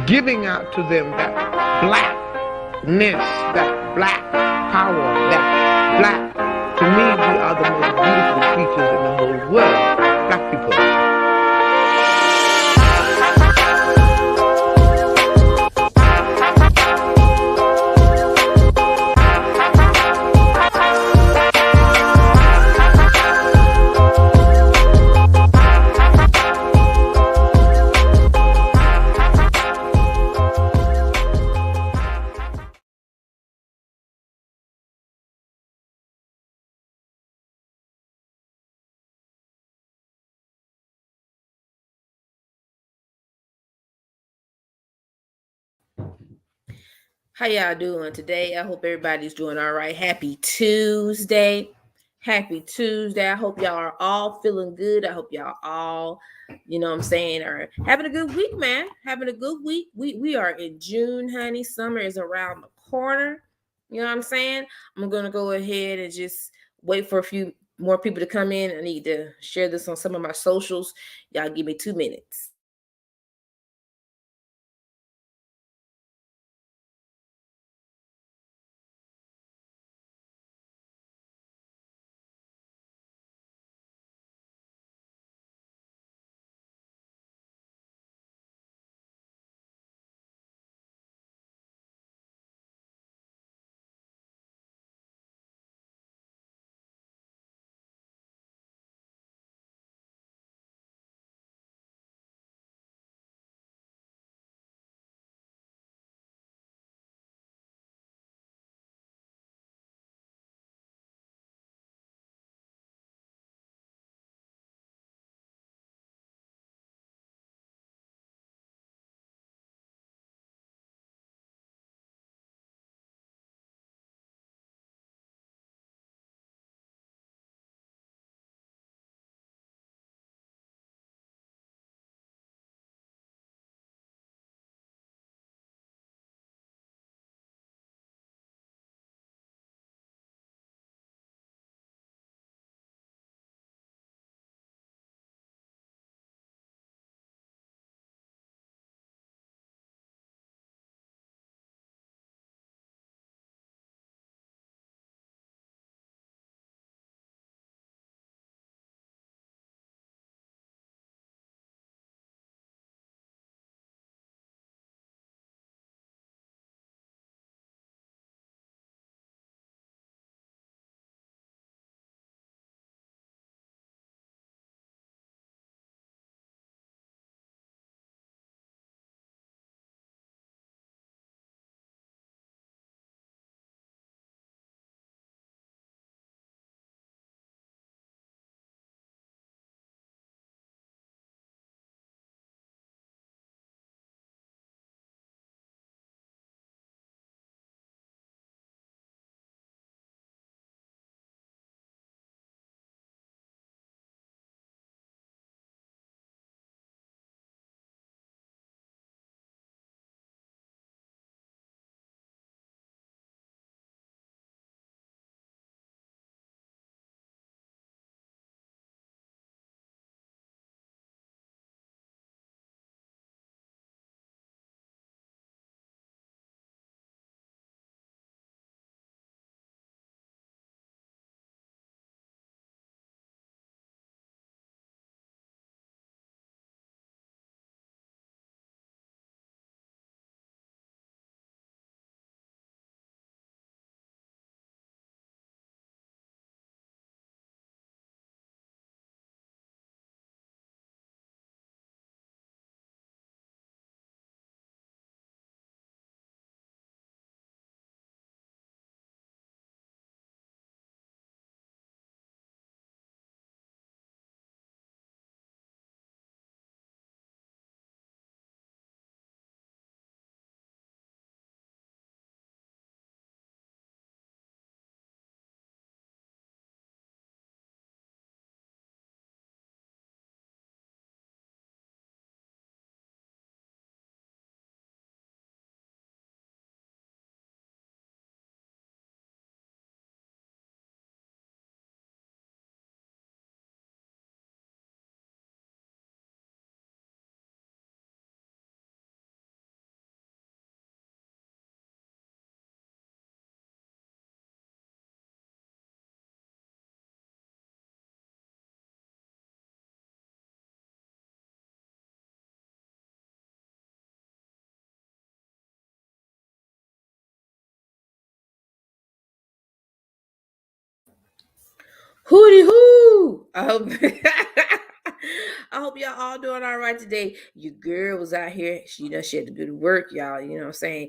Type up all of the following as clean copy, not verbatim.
giving out to them that blackness, that black power, that black. To me, we are the most beautiful creatures in the whole world, black people. How y'all doing today? I hope everybody's doing all right. Happy Tuesday. Happy Tuesday. I hope y'all are all feeling good. I hope y'all all, what I'm saying, are having a good week, man. Having a good week. We are in June, honey. Summer is around the corner. You know what I'm saying? I'm going to go ahead and just wait for a few more people to come in. I need to share this on some of my socials. Y'all give me 2 minutes. Hooty hoo! I hope I hope y'all all doing all right today. Your girl was out here. She had to go to work, y'all. You know what I'm saying?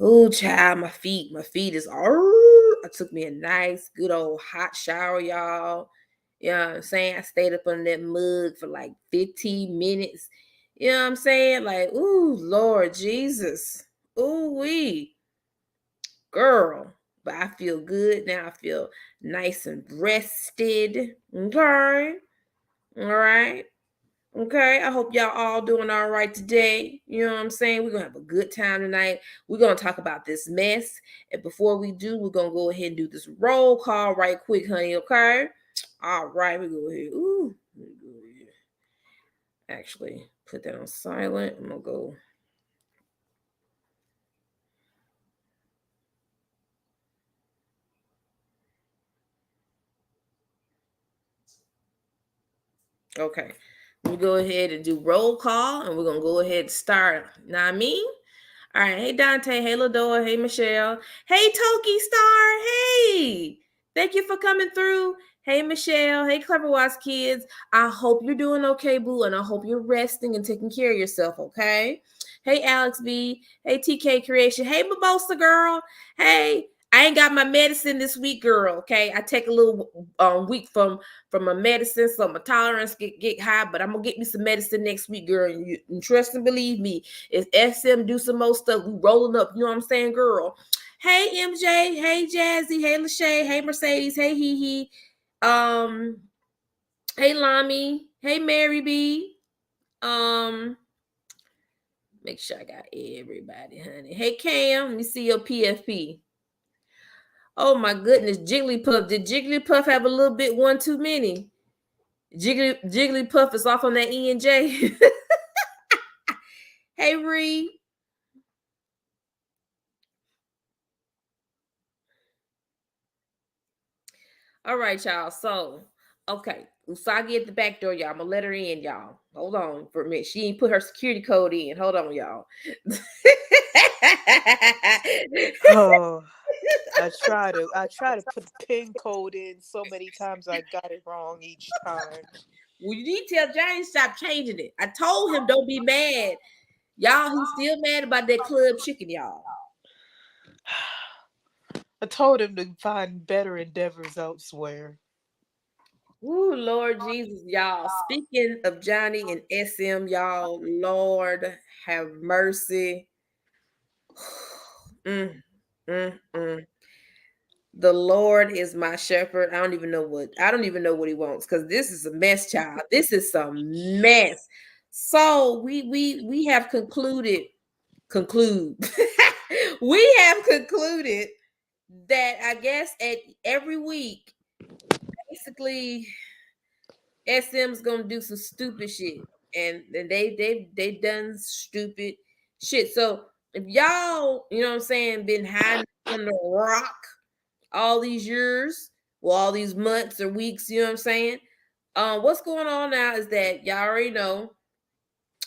Oh, child, my feet is all. I took me a nice, good old hot shower, y'all. You know what I'm saying? I stayed up under that mug for like 15 minutes. You know what I'm saying? Like, ooh, Lord Jesus. Ooh, wee. Girl. But I feel good now. I feel nice and rested. Okay. All right. Okay, I hope y'all all doing all right today. You know what I'm saying? We're going to have a good time tonight. We're going to talk about this mess. And before we do, we're going to go ahead and do this roll call right quick, honey, okay? All right, we go ahead. Ooh, let me go ahead. Actually, put that on silent. I'm going to go. Okay, we go ahead and do roll call, and we're going to go ahead and start. Now, I mean, all right. Hey, Dante. Hey, Ladora. Hey, Michelle. Hey, Toki Star. Hey. Thank you for coming through. Hey, Michelle. Hey, Clever Wise Kids. I hope you're doing okay, boo. And I hope you're resting and taking care of yourself, okay? Hey, Alex B. Hey, TK Creation. Hey, Mimosa Girl. Hey, I ain't got my medicine this week, girl, okay? I take a little week from my medicine, so my tolerance get high, but I'm going to get me some medicine next week, girl. And you trust and believe me. If SM do some more stuff, we rolling up. You know what I'm saying, girl? Hey, MJ. Hey, Jazzy. Hey, Lachey. Hey, Mercedes. Hey, Hee. Hey, Lami. Hey, Mary B. Make sure I got everybody, honey. Hey, Cam. Let me see your PFP. Oh my goodness, Jigglypuff. Did Jigglypuff have a little bit one too many? Jigglypuff is off on that E and J. Hey, Ree. All right, y'all. So, okay, Usagi at the back door, y'all. I'm gonna let her in, y'all. Hold on for a minute. She ain't put her security code in. Hold on, y'all. Oh, I try to put the pin code in so many times I got it wrong each time. Well, you need to tell Johnny stop changing it. I told him don't be mad. Y'all, he's still mad about that club chicken, y'all. I told him to find better endeavors elsewhere. Ooh, Lord Jesus, y'all. Speaking of Johnny and SM, y'all, Lord have mercy. mm, mm, mm. The Lord is my shepherd. I don't even know what he wants, because this is a mess, child. This is some mess. So we have conclude. We have concluded that I guess at every week, basically, SM's gonna do some stupid shit, and they done stupid shit. So if y'all, you know what I'm saying, been hiding under a rock all these years, well, all these months or weeks, you know what I'm saying? What's going on now is that y'all already know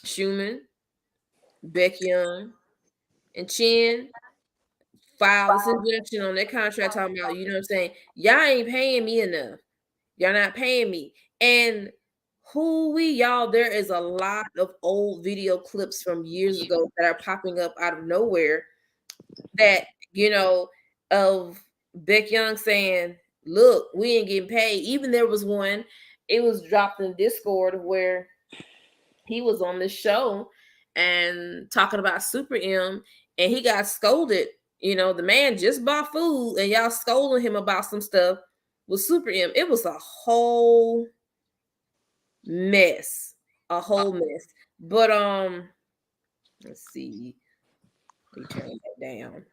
Schumann, Baekhyun, and Chin filed this injunction on their contract talking about, you know what I'm saying? Y'all ain't paying me enough. Y'all not paying me. And y'all, there is a lot of old video clips from years ago that are popping up out of nowhere that, you know, of Beck Young saying, look, we ain't getting paid. Even there was one, it was dropped in Discord where he was on this show and talking about Super M, and he got scolded. You know, the man just bought food and y'all scolding him about some stuff with Super M. It was a whole mess. A whole mess. But let's see. Let me turn that down.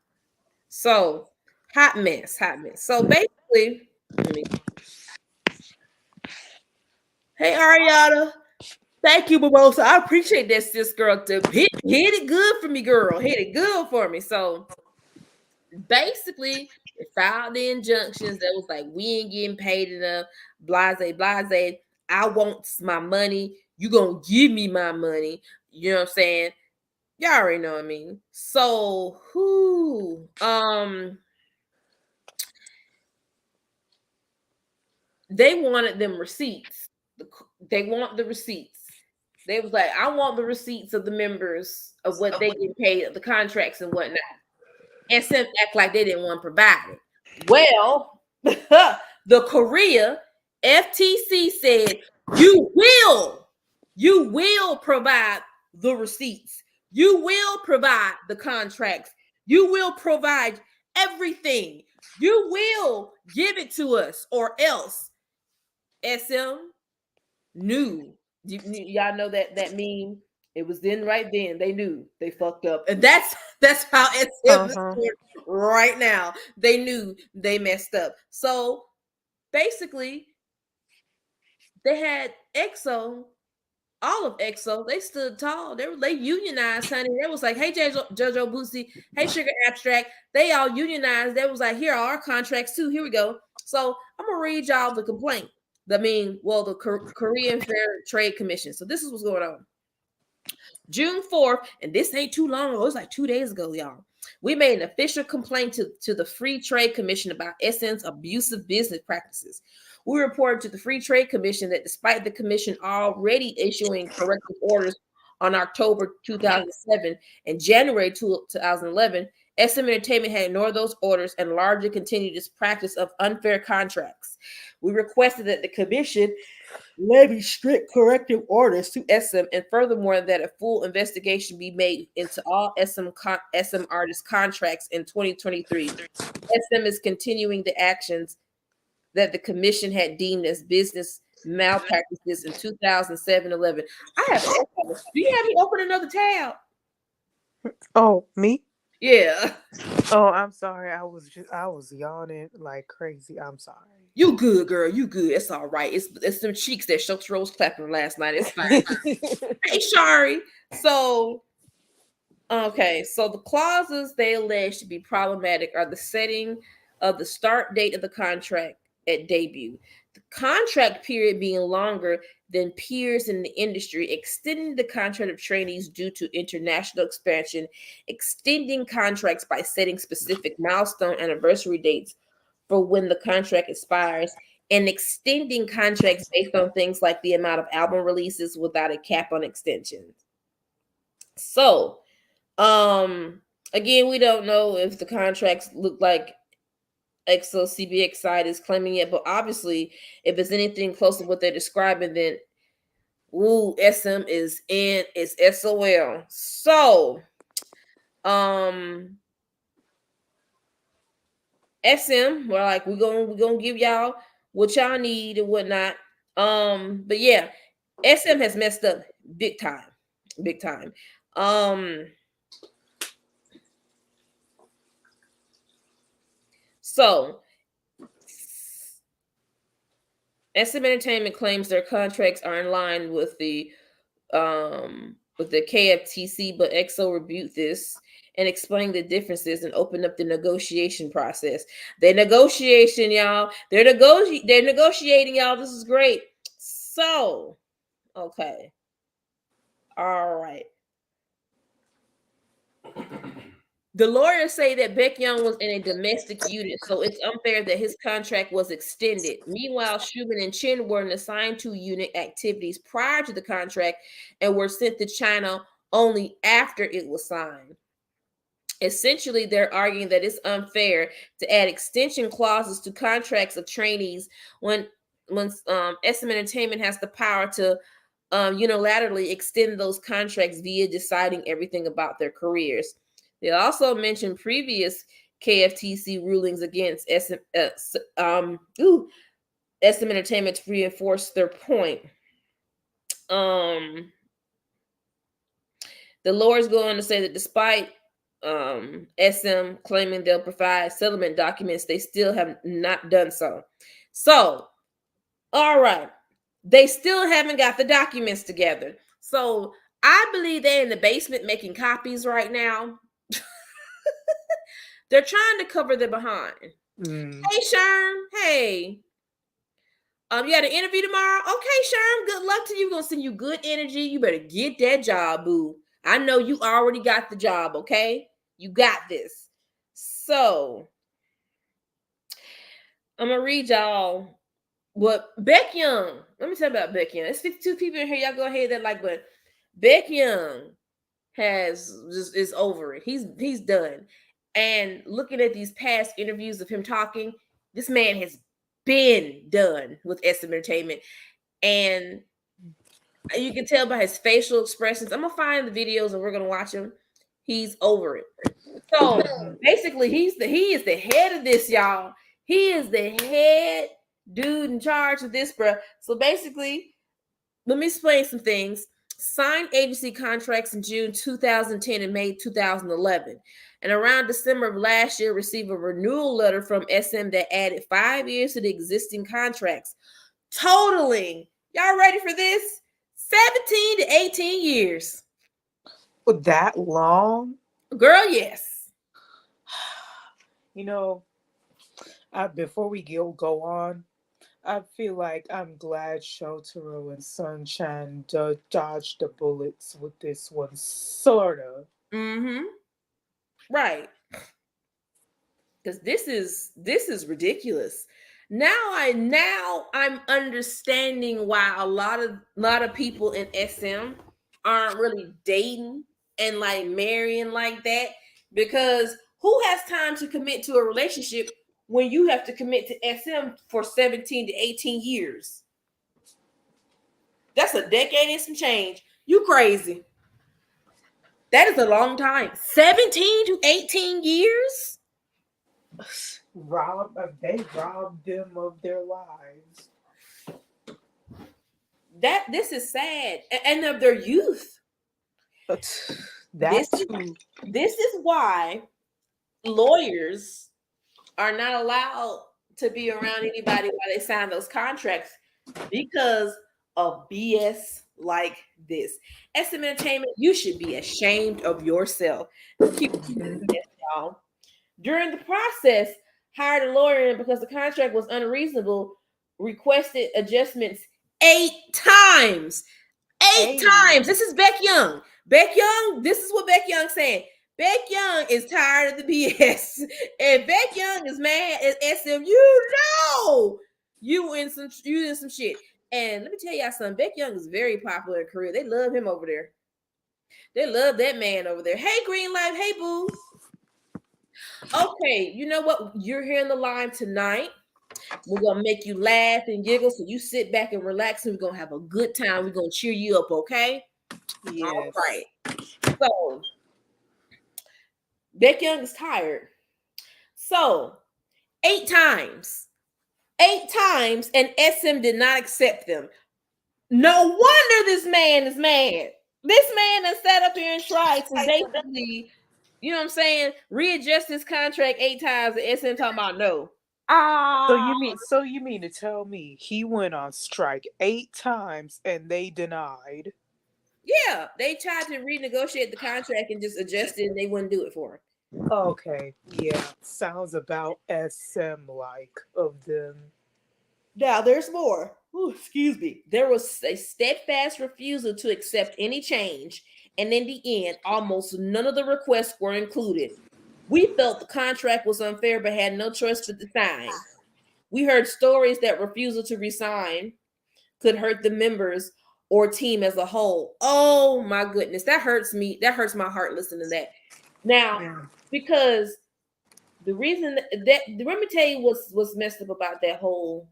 So hot mess. So basically, hey Ariana, thank you, Mimosa. I appreciate that, sis girl. To hit it good for me, girl. Hit it good for me. So basically, they filed the injunctions that was like, we ain't getting paid enough. Blase. I want my money. You gonna give me my money. You know what I'm saying? Y'all already know what I mean. So they wanted them receipts. They want the receipts. They was like, I want the receipts of the members of what they get paid, the contracts and whatnot. SM act like they didn't want to provide it. Well, the Korea FTC said you will provide the receipts. You will provide the contracts. You will provide everything. You will give it to us, or else SM knew. Y'all know that meme. It was then, right then they knew they fucked up, and that's how SM is doing right now. They knew they messed up. So basically, they had EXO, all of EXO. They stood tall. They unionized, honey. They was like, hey, JoJo Boosie, hey, Sugar Abstract. They all unionized. They was like, here are our contracts too. Here we go. So I'm gonna read y'all the complaint. The Korean Fair Trade Commission. So this is what's going on. June 4th, and this ain't too long ago, it was like 2 days ago, y'all. We made an official complaint to the Free Trade Commission about SM's abusive business practices. We reported to the Free Trade Commission that despite the commission already issuing corrective orders on October 2007 and January 2011, SM Entertainment had ignored those orders and largely continued its practice of unfair contracts. We requested that the commission levy strict corrective orders to SM, and furthermore, that a full investigation be made into all SM artist contracts in 2023. SM is continuing the actions that the commission had deemed as business malpractices in 2007-11. I have. Do you have me open another tab? Oh, me? Yeah. Oh, I'm sorry. I was yawning like crazy. I'm sorry. You good, girl. You good. It's all right. It's some cheeks that Shucks Rose clapping last night. It's fine. Hey, Shari. So, okay. So the clauses they allege to be problematic are the setting of the start date of the contract at debut, the contract period being longer than peers in the industry, extending the contract of trainees due to international expansion, extending contracts by setting specific milestone anniversary dates for when the contract expires, and extending contracts based on things like the amount of album releases without a cap on extensions. So, again, we don't know if the contracts look like EXO CBX side is claiming it, but obviously, if it's anything close to what they're describing, then SM is SOL. So, SM, we're like, we're gonna give y'all what y'all need and whatnot. But yeah, SM has messed up big time. Big time. So SM Entertainment claims their contracts are in line with the KFTC, but EXO rebuked this and explained the differences and opened up the negotiation process. They're negotiation, y'all. They're negotiating, y'all. This is great. So, okay. All right. The lawyers say that Baekhyun was in a domestic unit, so it's unfair that his contract was extended. Meanwhile, Schumann and Chin were assigned to unit activities prior to the contract and were sent to China only after it was signed. Essentially, they're arguing that it's unfair to add extension clauses to contracts of trainees when SM Entertainment has the power to unilaterally extend those contracts via deciding everything about their careers. They also mentioned previous KFTC rulings against SM Entertainment to reinforce their point. The lawyers go on to say that despite SM claiming they'll provide settlement documents, they still have not done so. So, all right, they still haven't got the documents together. So I believe they're in the basement making copies right now. They're trying to cover their behind. Hey, Sherm. Hey. You got an interview tomorrow? Okay, Sherm. Good luck to you. We're gonna send you good energy. You better get that job, boo. I know you already got the job, okay? You got this. So I'm gonna read y'all What Baekhyun? Let me tell you about Baekhyun. There's 52 people in here. Y'all go ahead and like, but Baekhyun is over it. He's done. And looking at these past interviews of him talking, this man has been done with SM Entertainment, and you can tell by his facial expressions. I'm gonna find the videos and we're gonna watch them. He's over it. So basically, he is the head of this, y'all. He is the head dude in charge of this, bro. So basically, let me explain some things. Signed agency contracts in June 2010 and May 2011. And around December of last year, received a renewal letter from SM that added 5 years to the existing contracts, totaling, y'all ready for this? 17 to 18 years. That long? Girl, yes. You know, before we go on, I feel like I'm glad Shotaro and Sunshine dodged the bullets with this one, sorta. Mm-hmm. Right. Because this is ridiculous. Now I'm understanding why a lot of people in SM aren't really dating and like marrying like that, because who has time to commit to a relationship when you have to commit to SM for 17 to 18 years? That's a decade and some change. You crazy. That is a long time. 17 to 18 years? They robbed them of their lives. This is sad. And of their youth. That too. This is why lawyers are not allowed to be around anybody while they sign those contracts, because of BS like this. SM Entertainment, you should be ashamed of yourself. Y'all. During the process, hired a lawyer because the contract was unreasonable, requested adjustments 8 times. Eight times. This is Beck Young. Beck Young, this is what Beck Young saying. Beck Young is tired of the BS. And Beck Young is mad at SM. You know you in some shit. And let me tell y'all something. Beck Young is very popular in Korea. They love him over there. They love that man over there. Hey, Green Life. Hey, boo. Okay, you know what? You're here in the line tonight. We're gonna make you laugh and giggle. So you sit back and relax, and we're gonna have a good time. We're gonna cheer you up, okay? Yes. All right. So Beck Young is tired. So 8 times. 8 times, and SM did not accept them. No wonder this man is mad. This man has sat up here and tried to basically, you know what I'm saying, readjust his contract 8 times, and SM talking about no. So you mean to tell me he went on strike 8 times and they denied? Yeah, they tried to renegotiate the contract and just adjust it, and they wouldn't do it for him. Okay, yeah, sounds about SM like of them. Now there's more. Ooh, excuse me. There was a steadfast refusal to accept any change, and in the end, almost none of the requests were included. We felt the contract was unfair, but had no choice but to sign. We heard stories that refusal to resign could hurt the members or team as a whole. Oh my goodness, that hurts me. That hurts my heart listening to that. Now, because the reason that let me tell you what's messed up about that whole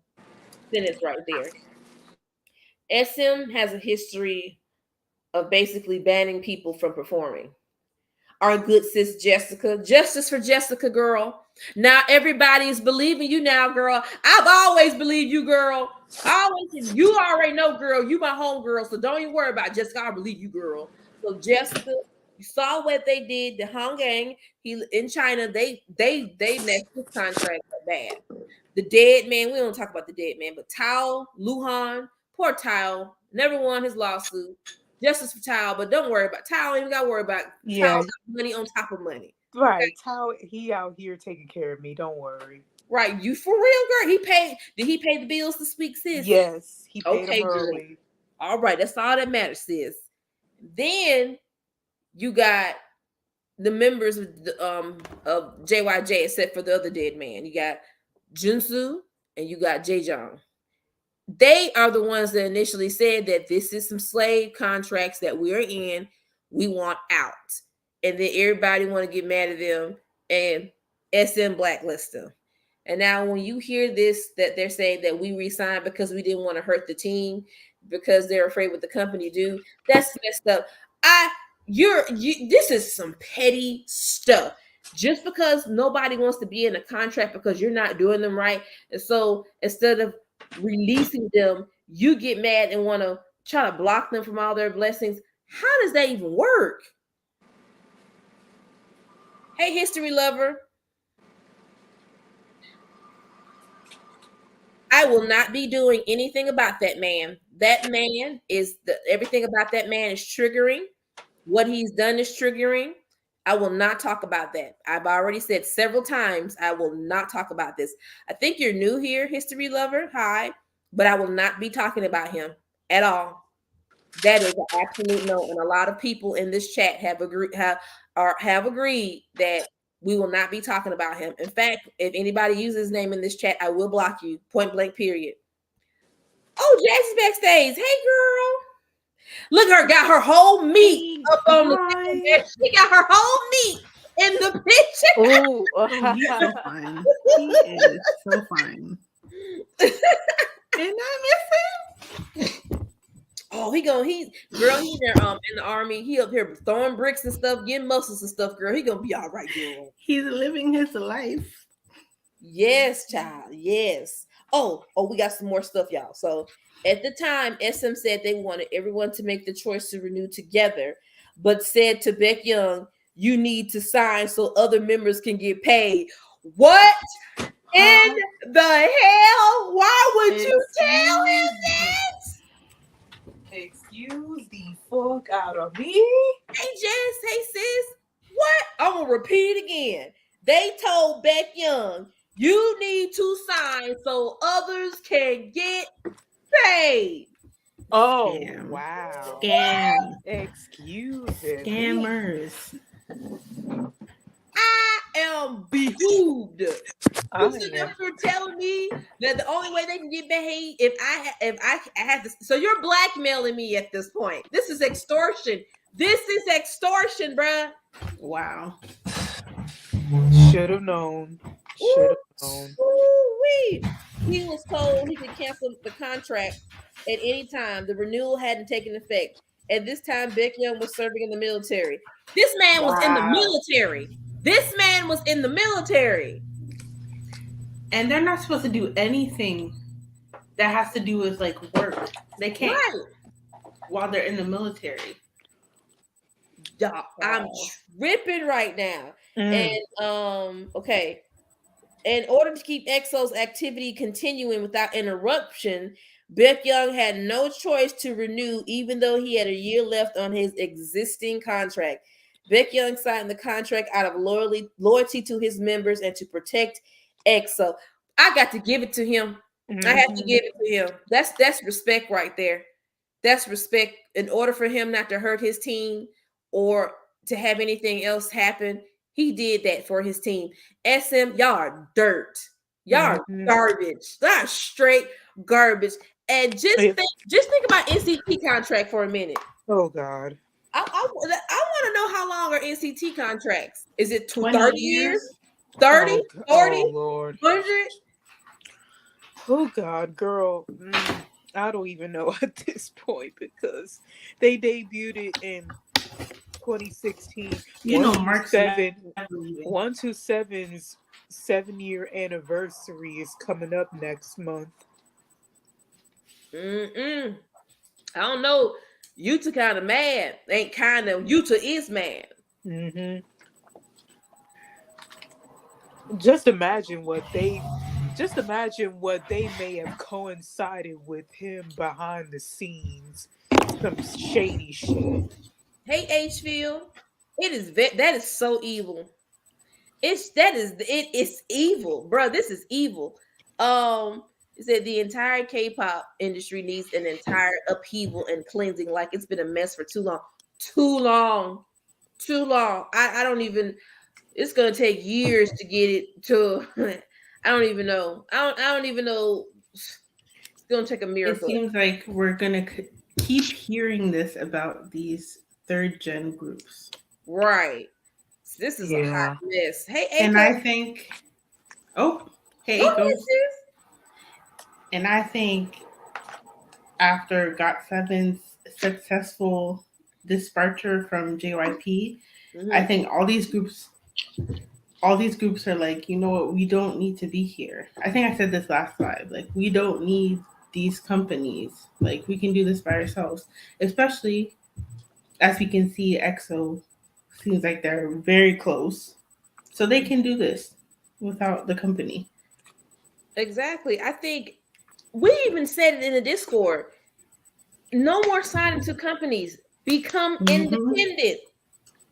sentence right there. SM has a history of basically banning people from performing. Our good sis Jessica, justice for Jessica, girl. Now everybody's believing you now, girl. I've always believed you, girl. You already know, girl. You my home girl, so don't even worry about Jessica. I believe you, girl. So Jessica, you saw what they did. The Hong Gang, he in China, they messed his contract up bad. The dead man, we don't talk about the dead man, but Tao Luhan, poor Tao, never won his lawsuit. Justice for Tao, but don't worry about Tao. Ain't got to worry about Tao. Money on top of money. Right, okay. Tao, he out here taking care of me. Don't worry. Right, you for real, girl? He paid. Did he pay the bills to speak, sis? Yes, he paid them early. Girl. All right, that's all that matters, sis. Then you got the members of JYJ, except for the other dead man. You got Junsu and you got Jaejong. they are the ones that initially said that this is some slave contracts that we're in. We want out. And then everybody want to get mad at them and SM blacklist them. And now when you hear this, that they're saying that we resigned because we didn't want to hurt the team, because they're afraid what the company do, that's messed up. This is some petty stuff. Just because nobody wants to be in a contract because you're not doing them right. And so instead of releasing them, you get mad and want to try to block them from all their blessings. How does that even work? Hey, history lover. I will not be doing anything about that man. That man is everything about that man is triggering. What he's done is triggering. I will not talk about that. I've already said several times I will not talk about this. I think you're new here, history lover. Hi, but I will not be talking about him at all. That is an absolute no. And a lot of people in this chat have agreed that we will not be talking about him. In fact, if anybody uses his name in this chat, I will block you. Point blank, period. Oh, Jack's backstage. Hey, girl. Look at her, got her whole meat up on the table. She got her whole meat in the picture. Oh, he's so fine. He is so fine. And I miss him. Oh, he's there in the army. He up here throwing bricks and stuff, getting muscles and stuff, girl. He gonna be all right, girl. He's living his life. Yes, child. Yes. Oh, we got some more stuff, y'all. So at the time, SM said they wanted everyone to make the choice to renew together, but said to Beck Young, you need to sign so other members can get paid. What in the hell? Why would you tell him that? Excuse the fuck out of me. Hey, Jess. Hey, sis. What? I'm going to repeat it again. They told Beck Young, you need to sign so others can get paid. Oh, Scam. wow. Scam. Excuse me. Scammers. I am behooved. You're telling me that the only way they can get paid if I have to. So you're blackmailing me at this point. This is extortion. This is extortion, bruh. Wow. Should have known. Should have known. Ooh-wee. He was told he could cancel the contract at any time. The renewal hadn't taken effect. At this time, Beck Young was serving in the military. This man was in the military. This man was in the military. And they're not supposed to do anything that has to do with like work. They can't while they're in the military. I'm tripping right now. And okay. In order to keep EXO's activity continuing without interruption, Beck Young had no choice to renew, even though he had a year left on his existing contract. Beck Young signed the contract out of loyalty to his members and to protect EXO. I got to give it to him. I have to give it to him. That's respect right there. That's respect. In order for him not to hurt his team or to have anything else happen, he did that for his team. SM, y'all are dirt. Y'all are garbage. Y'all are straight garbage. And just think about NCT contract for a minute. Oh God. I want to know how long are NCT contracts? Is it 20 years? 30? 40? Lord. 100? Oh God, girl. I don't even know at this point because they debuted it in 2016. You know, Mark 127's 7-year anniversary is coming up next month. I don't know. Yuta kind of mad. Ain't kind of. Yuta is mad. Just imagine what they may have coincided with him behind the scenes. Some shady shit. Hey, H-Field. That is so evil. It's evil, bro. This is evil. It said the entire K-pop industry needs an entire upheaval and cleansing. Like it's been a mess for too long. I don't even. It's gonna take years to get it to. I don't even know. I don't even know. gonna take a It miracle. seems like we're gonna keep hearing this about these third gen groups, Right. This is a hot Yeah. mess. Hey, and Aiko, I think, oh, go hey, ahead, Eiko, sis. and I think after GOT7's successful departure from JYP, I Mhm. think all these groups are like, you know what, we don't need to be here. I think I said this last live. Like, we don't need these companies. Like, we can do this by ourselves. Especially as we can see, EXO seems like they're very close. So they can do this without the company. Exactly. I think we even said it in the Discord. No more signing to companies. Become Mm-hmm. independent.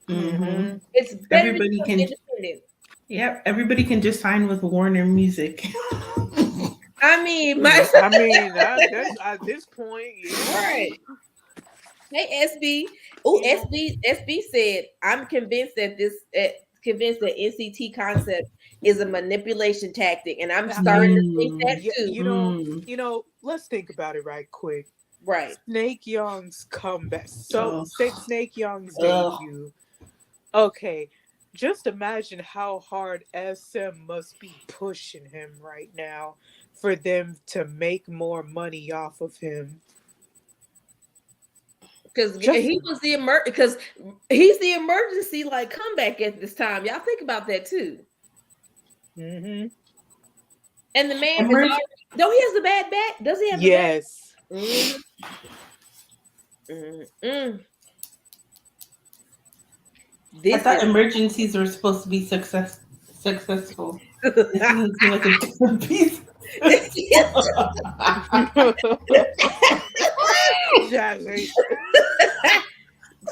Mm-hmm. It's better to Everybody become can, independent. yep, everybody can just sign with Warner Music. I mean, my Yeah, I mean, that's at this point, yeah. right. Hey, SB. Oh, You know, SB said, I'm convinced that NCT concept is a manipulation tactic, and I'm I starting to mean, think that Mm, yeah, too. mm. let's think about it right quick. Right. Snake Young's comeback. So Ugh. Snake Young's Ugh. debut. Okay, just imagine how hard SM must be pushing him right now for them to make more money off of him. Because Just because he's the emergency like comeback at this time. Y'all think about that too. hmm And the man is Emerg- already. Don't he has the bad back? Does he have the bad? yes. Mm, mm, mm. I This thought is. emergencies were supposed to be successful. This doesn't seem like a piece. Jazzy.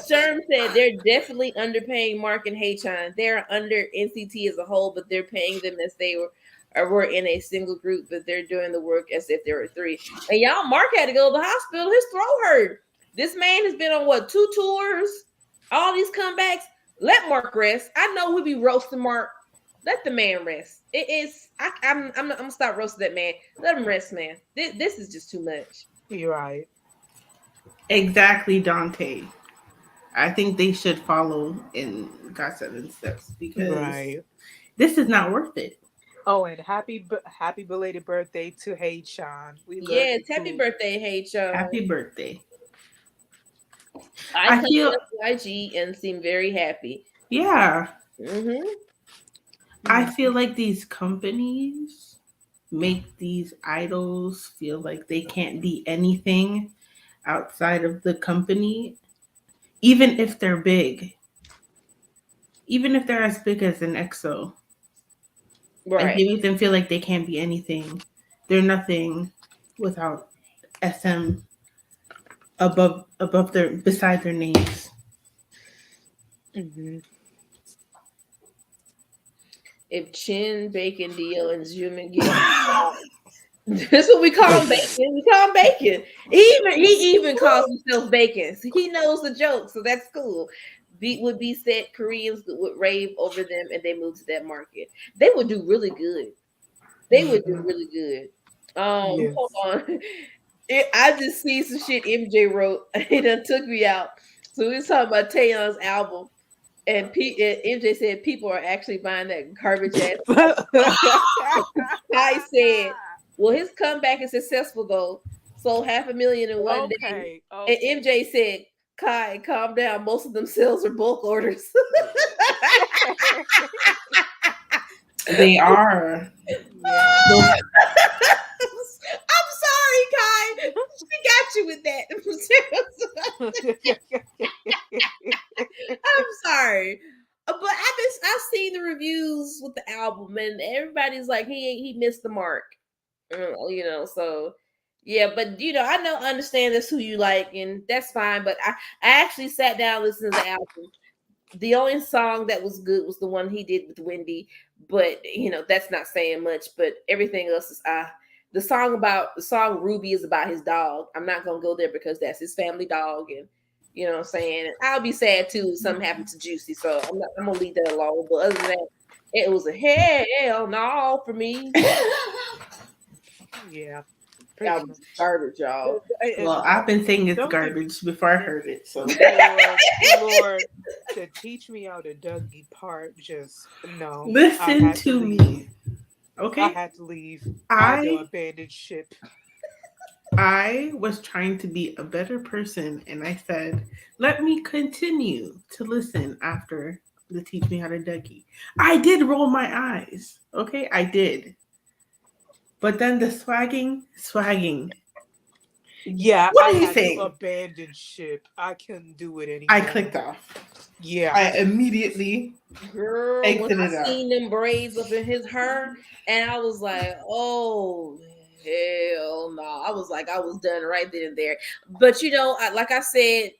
Sherm said they're definitely underpaying Mark and Haechan. They're under NCT as a whole, but they're paying them as they were in a single group, but they're doing the work as if there were three. And y'all, Mark had to go to the hospital. His throat hurt. This man has been on what, 2 tours? All these comebacks. Let Mark rest. I know we be roasting Mark. Let the man rest. It is. I'm gonna stop roasting that man. Let him rest, man. This is just too much. You're right. Exactly, Dante. I think they should follow in GOT7 steps because Right. this is not worth it. Oh, and happy belated birthday to Hey Sean. We love Yes, you happy too. birthday, Haechan. Happy birthday. I I come feel, up to IG and seem very happy. yeah, Mm-hmm. I feel like these companies make these idols feel like they can't be anything outside of the company, even if they're big, even if they're as big as an EXO. Like, Right. they make them feel like they can't be anything. They're nothing without SM above their beside their names. hmm If Chin, Bacon, Dio, and Zuman get that's what we call him, Bacon. We call him Bacon. He even calls himself Bacon. So he knows the joke, so that's cool. Beat would be set, Koreans would rave over them, and they move to that market. They would do really good. They would do really good. Hold Yes. on. I just see some shit MJ wrote. It done took me out. So we was talking about Taeyeon's album, and MJ said people are actually buying that garbage ass. I said, "Well, his comeback is successful though. Sold 500,000 in one day." okay. And Okay. MJ said, "Kai, calm down. Most of them sales are bulk orders." They are. Yeah. I'm sorry, Kai. She got you with that. I'm sorry. But I've seen the reviews with the album, and everybody's like he missed the mark. So yeah, but I understand that's who you like, and that's fine. But I actually sat down listening to the album. The only song that was good was the one he did with Wendy, but that's not saying much. But everything else is the song Ruby is about his dog. I'm not gonna go there because that's his family dog, and you know what I'm saying. I'll be sad too if something happened to Juicy, so I'm gonna leave that alone. But other than that, it was a hell no for me. Yeah. Y'all was garbage, y'all. Well, I've been saying it's Don't garbage before I heard it. So Lord, to teach me how to Dougie part, just no. I listen had to leave. me. I Okay. had to leave. I had to I abandon ship. was trying to be a better person, and I said, let me continue to listen after the teach me how to Dougie. I did roll my eyes. Okay, I did. But then the swagging. Yeah, What I do you had to think? abandon ship. I couldn't do it I anymore. clicked off. Yeah. I immediately Girl, when exited I out. seen them braids up in his hair, and I was like, oh hell no. I was like, I was done right then and there. But like I said,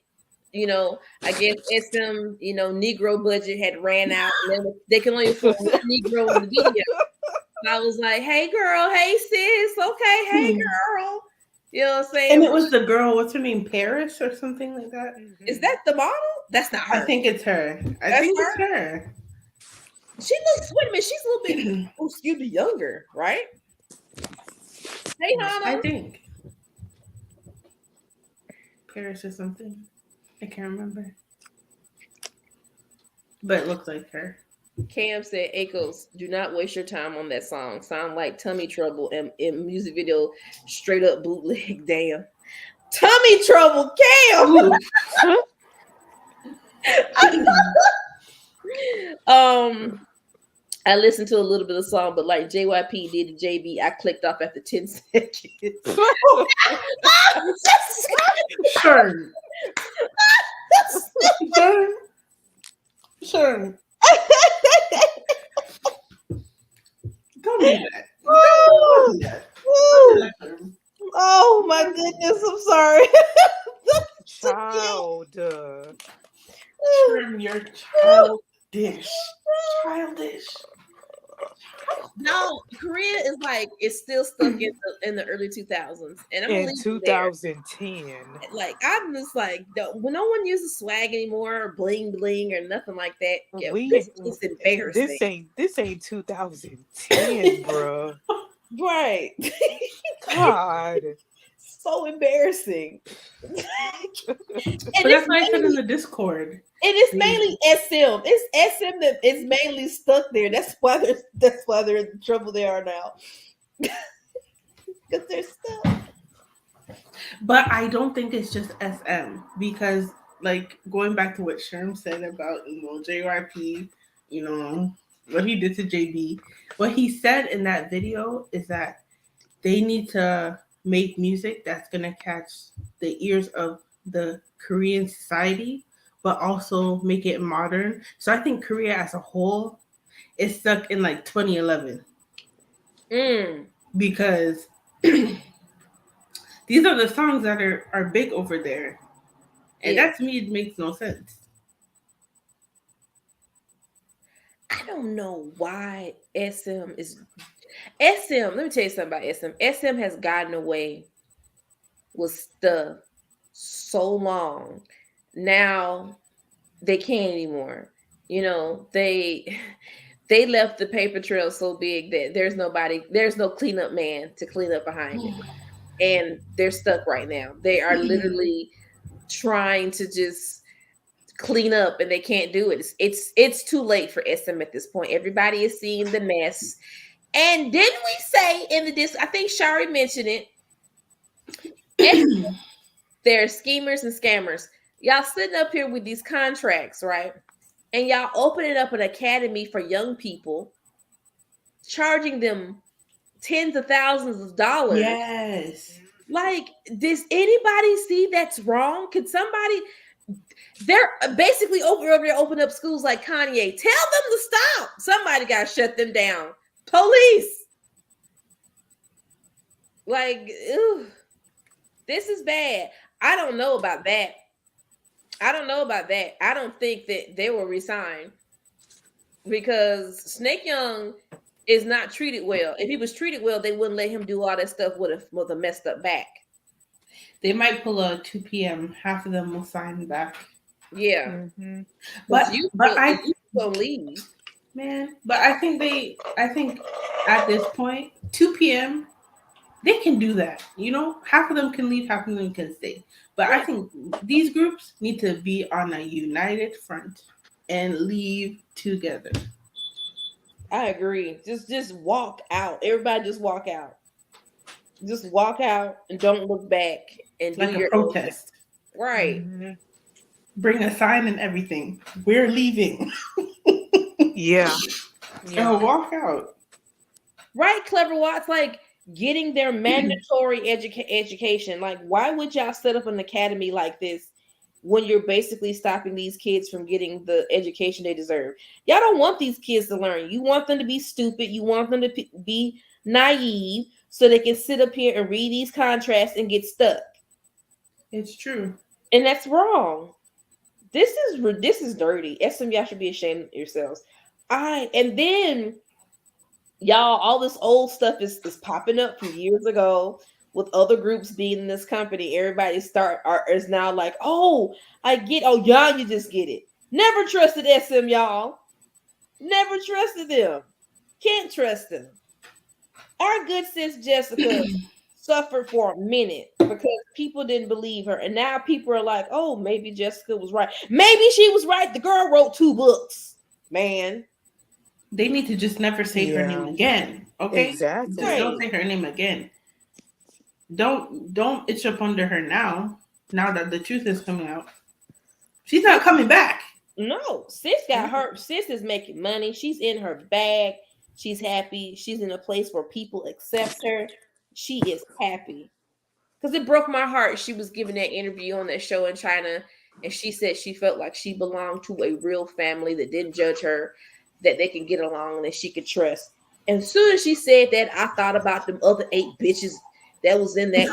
I guess SM, Negro budget had ran out, and they can only afford one Negro in the video. So I was like, hey girl, hey sis, okay, hey girl. You know what I'm saying? And it was the girl, what's her name, Paris or something like that? Is that the model? That's not her. I think it's her. That's It's her. She looks, wait a minute, she's a little bit skewed younger, right? Hey, Hannah. I think. Paris or something. I can't remember. But it looks like her. Cam said, Echoes, do not waste your time on that song. Sound like tummy trouble and in music video, straight up bootleg. Damn. Tummy trouble, Cam. I listened to a little bit of the song, but like JYP did to JB, I clicked off after 10 seconds. Sure. Sure. Don't do that. Don't do that. Oh my goodness, I'm sorry. Child. You're childish. Childish. No, Korea is like it's still stuck in the early 2000s, and I'm in 2010. Like I'm just like, when no one uses swag anymore, or bling bling, or nothing like that. Yeah, it's embarrassing. This ain't 2010, bro. Right? God, so embarrassing. But that's why I said in the Discord. It is mainly SM. It's SM that is mainly stuck there. That's why they're in the trouble they are now. Because they're stuck. But I don't think it's just SM because, like, going back to what Sherm said about JYP, what he did to JB. What he said in that video is that they need to make music that's gonna catch the ears of the Korean society, but also make it modern. So I think Korea as a whole is stuck in like 2011 because these are the songs that are big over there, and that to me it makes no sense. I don't know why SM is SM. Let me tell you something about SM. SM has gotten away with stuff so long. Now they can't anymore. They left the paper trail so big that there's no cleanup man to clean up behind it. And they're stuck right now. They are literally trying to just clean up and they can't do it. It's too late for SM at this point. Everybody is seeing the mess. And didn't we say in the disc, I think Shari mentioned it. They're schemers and scammers. Y'all sitting up here with these contracts, right? And y'all opening up an academy for young people, charging them tens of thousands of dollars. Yes. Like, does anybody see that's wrong? Could somebody? They're basically over there open up schools like Kanye. Tell them to stop. Somebody got to shut them down. Police. Like, ew, this is bad. I don't know about that. I don't think that they will resign because Snake Young is not treated well. If he was treated well, they wouldn't let him do all that stuff with a messed up back. They might pull a 2 p.m. Half of them will sign back. Yeah. Mm-hmm. But I don't leave. Man, but I think at this point, 2 p.m. They can do that. Half of them can leave, half of them can stay. But I think these groups need to be on a united front and leave together. I agree. Just walk out. Everybody just walk out. Just walk out and don't look back and Like do a your own thing. protest. Right. Mhm. Bring a sign and everything. We're leaving. Yeah. And walk out. Right, Clever Watts, like getting their mandatory education. Like, why would y'all set up an academy like this when you're basically stopping these kids from getting the education they deserve? Y'all don't want these kids to learn. You want them to be stupid. You want them to be naive so they can sit up here and read these contracts and get stuck. It's true. And that's wrong. This is dirty. SM, y'all should be ashamed of yourselves. And then y'all, all this old stuff is popping up from years ago with other groups being in this company. Everybody is now like, oh, y'all, you just get it. Never trusted SM, y'all. Never trusted them. Can't trust them. Our good sis Jessica suffered for a minute because people didn't believe her. And now people are like, oh, maybe Jessica was right. Maybe she was right. The girl wrote 2 books, man. They need to just never say her name again. Okay? Exactly. Just don't say her name again. Don't itch up under her now that the truth is coming out. She's not coming back. No, sis got her. Sis is making money. She's in her bag. She's happy. She's in a place where people accept her. She is happy. Because it broke my heart. She was giving that interview on that show in China, and she said she felt like she belonged to a real family that didn't judge her, that they can get along and that she could trust. And as soon as she said that, I thought about them other 8 bitches that was in that.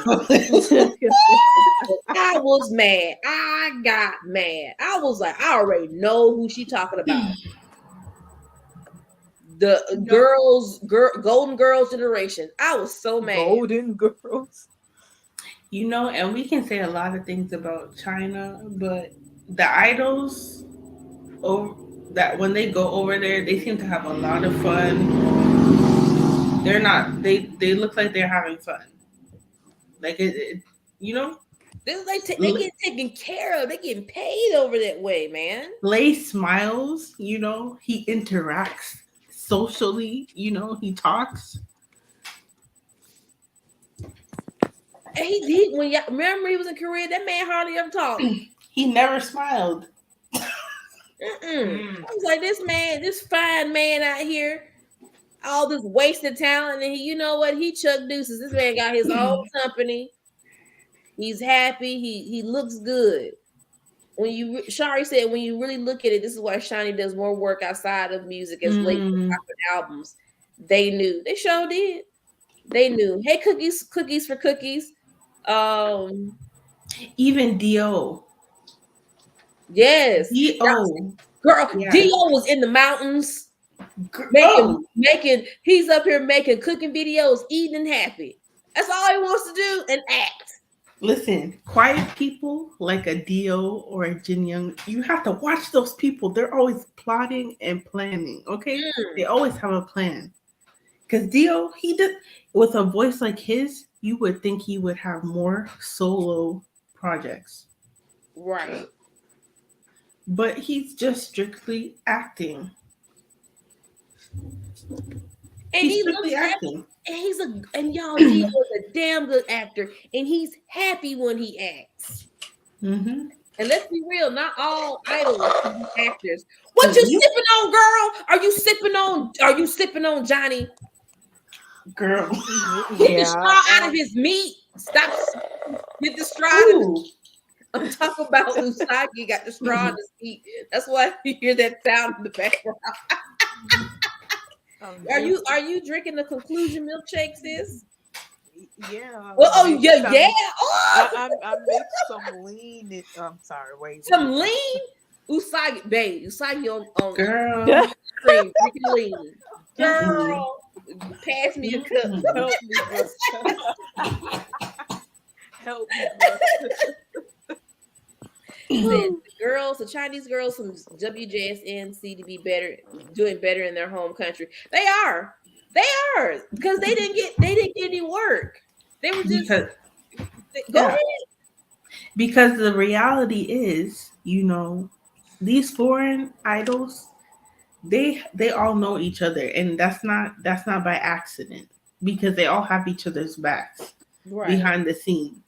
I was mad. I got mad. I was like, I already know who she talking about. The Golden Girls generation. I was so mad. Golden Girls. And we can say a lot of things about China, but the idols, that when they go over there, they seem to have a lot of fun. They're not. They look like they're having fun. Like they get taken care of. They getting paid over that way, man. Lay smiles. He interacts socially. He talks. And he when y'all remember he was in Korea, that man hardly ever talked. He never smiled. I was like, this fine man out here, all this wasted talent, and you know what? He chuck deuces. This man got his own company. He's happy. He looks good. Shari said, when you really look at it, this is why Shiny does more work outside of music as late albums. They knew. They sure did. They knew. Hey, cookies for cookies. Even Dio. Yes. Dio. Girl, yeah. Dio was in the mountains making he's up here making cooking videos, eating and happy. That's all he wants to do and act. Listen, quiet people like a Dio or a Jin Young, you have to watch those people. They're always plotting and planning, okay? They always have a plan. Because Dio, with a voice like his, you would think he would have more solo projects. Right. But he's just strictly acting. And he looks acting. And y'all, Dio is a damn good actor, and he's happy when he acts. Mm-hmm. And let's be real, not all idols can be actors. What you sipping on, girl? Are you sipping on Johnny? Girl, get the straw out of his meat. Stop. Get the straw out of his. I'm talking about Usagi got the straw in his meat. That's why you hear that sound in the background. Are you drinking the conclusion milkshake, sis? Yeah. Well, Oh. I mixed some lean. I'm sorry, wait. Some lean? Usagi, babe. Usagi on girl. Cream, drinking lean. Girl, pass me a cup. Help me, bro. Help me, bro. The Chinese girls from WJSN seem to be doing better in their home country. They are because they didn't get any work. They were just because go yeah, ahead. because the reality is, these foreign idols, they all know each other, and that's not by accident, because they all have each other's backs Right. behind the scene.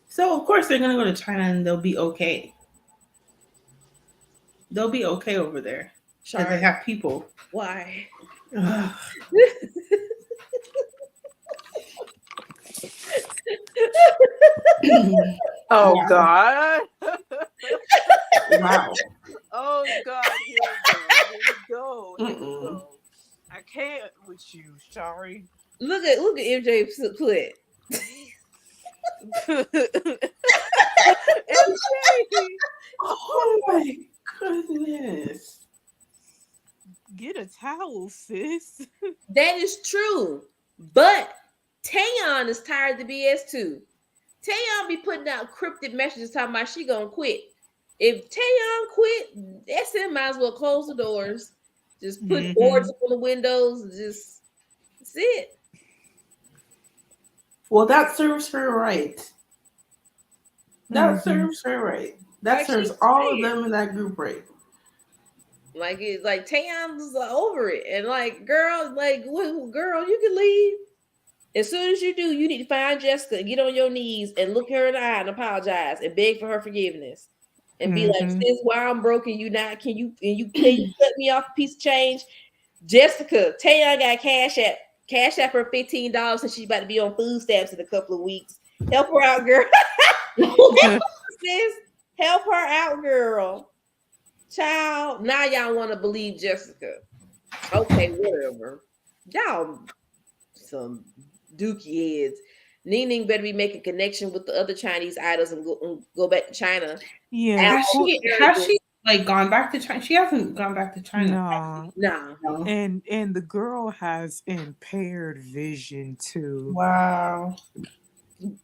So of course they're gonna go to China and they'll be okay. They'll be okay over there because they Sorry. have people. Why? Ugh. Oh Wow. God. Wow. Oh God. Here we go. Here we go. Here we Mm-mm. go. I can't with you, sorry. Look at MJ put. MJ, Oh my goodness. get a towel, sis. That is true. But Taeyeon is tired of the BS too. Taeyeon be putting out cryptic messages talking about she gonna quit. If Taeyeon quit, SM might as well close the doors. Just put boards up on the windows. That's it. Well, that serves her right. That serves her right. That Like serves she's all of saying. them in that group right. Like it's like Taeyeon's over it, and like girl, girl, you can leave. As soon as you do, you need to find Jessica, get on your knees, and look her in the eye and apologize and beg for her forgiveness, and be like, "Sis, why I'm broken, you not? Can you cut me off a piece of change?" Jessica, Taeyeon got cash app her $15, and she's about to be on food stamps in a couple of weeks. Help her out, girl. Sis, help her out, girl. Child, now y'all want to believe Jessica. Okay, whatever. Y'all some dookie heads. Ning better be making connection with the other Chinese idols and go back to China. Yeah. Has she like gone back to China? She hasn't gone back to China. No. No. And the girl has impaired vision too. Wow.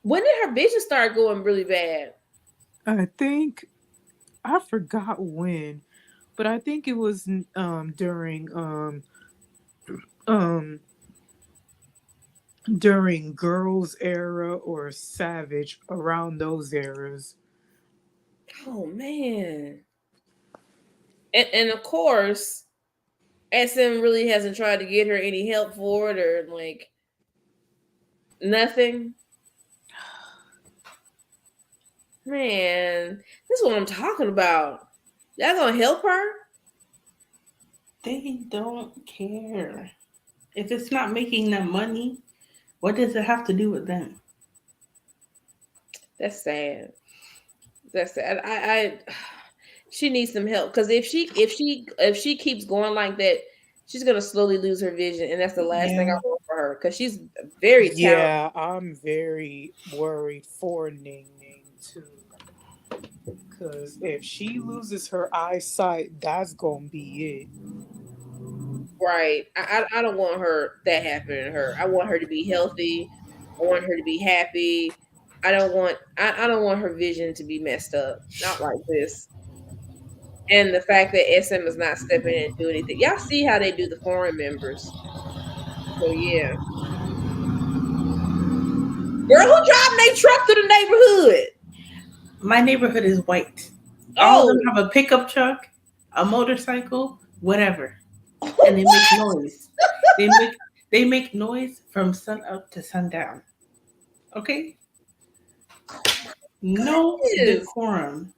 When did her vision start going really bad? I think I forgot when, but I think it was during Girls era or Savage, around those eras. Oh man. And of course, SM really hasn't tried to get her any help for it or like nothing. Man, this is what I'm talking about. Y'all gonna help her? They don't care. If it's not making them money, what does it have to do with them? That's sad. That's sad. I she needs some help because if she keeps going like that, she's gonna slowly lose her vision, and that's the last thing I want for her because she's very talented. Yeah, I'm very worried for Ning Ning too. Because if she loses her eyesight, that's gonna be it. Right. I don't want that happening to her. I want her to be healthy. I want her to be happy. I don't want her vision to be messed up. Not like this. And the fact that SM is not stepping in and doing anything. Y'all see how they do the foreign members. So yeah. Girl, who driving their truck through the neighborhood? My neighborhood is white. All of Oh, them have a pickup truck, a motorcycle, whatever. And they make noise. They make noise from sun up to sundown. Okay? No goodness. decorum.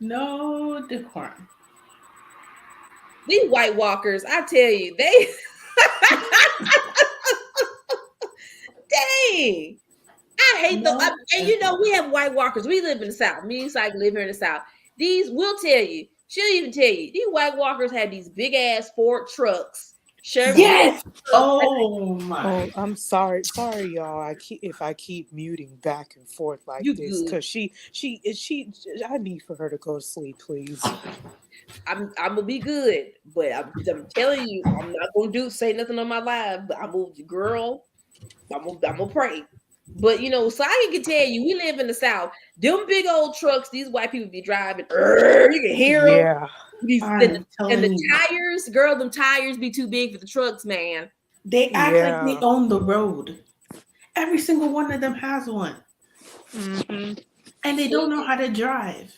No decorum. These White Walkers, I tell you, they dang. I hate them. And you know, we have White Walkers. We live in the South. Me and Usagi live here in the South. These will tell you. She'll even tell you. These White Walkers have these big ass Ford trucks. Chevy. Yes. Oh my. Oh, I'm sorry, y'all. If I keep muting back and forth like You this, good. because she, I need for her to go to sleep, please. I'm gonna be good, but I'm telling you, I'm not gonna say nothing on my live. But I'm gonna pray. But you know, so I can tell you, we live in the South. Them big old trucks, these white people be driving. You can hear them. Yeah. And the tires, girl, them tires be too big for the trucks, man. They act like they own the road. Every single one of them has one. Mm-hmm. And they don't know how to drive.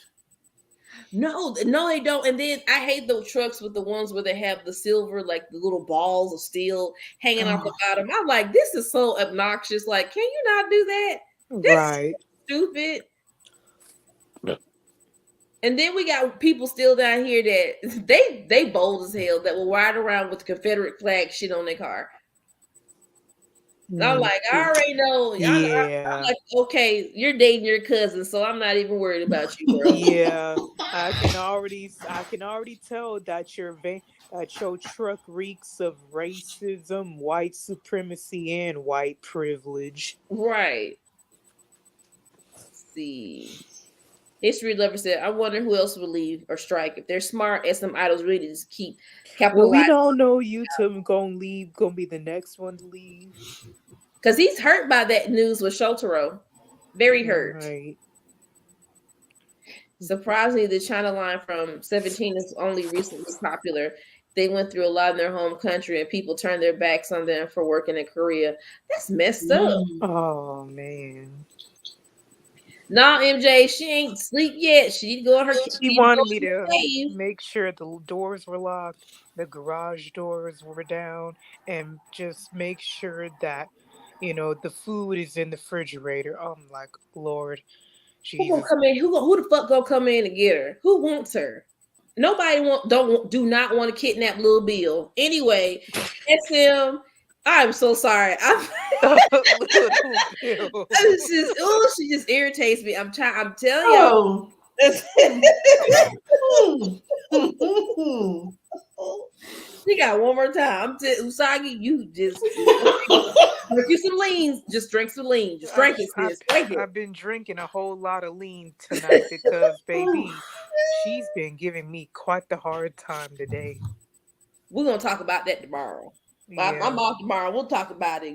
No, they don't. And then I hate those trucks with the ones where they have the silver, like the little balls of steel hanging off the bottom. I'm like, this is so obnoxious. Like, can you not do that? That's Right. stupid. And then we got people still down here that they bold as hell that will ride around with the Confederate flag shit on their car. I'm like, I already know. I'm Yeah. like, okay, you're dating your cousin, so I'm not even worried about you, bro. Yeah. I can already tell that that your truck reeks of racism, white supremacy, and white privilege. Right. Let's see. History lover said, I wonder who else will leave or strike. If they're smart, SM idols really just keep Well, we capitalizing. don't know YouTube gonna be the next one to leave. Because he's hurt by that news with Shotaro. Very hurt. Right. Surprisingly, the China line from 17 is only recently popular. They went through a lot in their home country and people turned their backs on them for working in Korea. That's messed up. Oh man. Nah, MJ, she ain't sleep yet. She go on her. She wanted me to make sure the doors were locked, the garage doors were down, and just make sure that, the food is in the refrigerator. I'm like, Lord Who gonna Jesus. come in? Who the fuck gonna come in and get her? Who wants her? Nobody do not want to kidnap little Bill. Anyway, SM, I'm so sorry. Little Bill. She just irritates me. I'm telling y'all. She got one more time. Usagi, you just drink you some lean. Just drink some lean. Just drink it, sis. Drink it. I've been drinking a whole lot of lean tonight because, baby, she's been giving me quite the hard time today. We're gonna talk about that tomorrow. Yeah. I'm off tomorrow. We'll talk about it.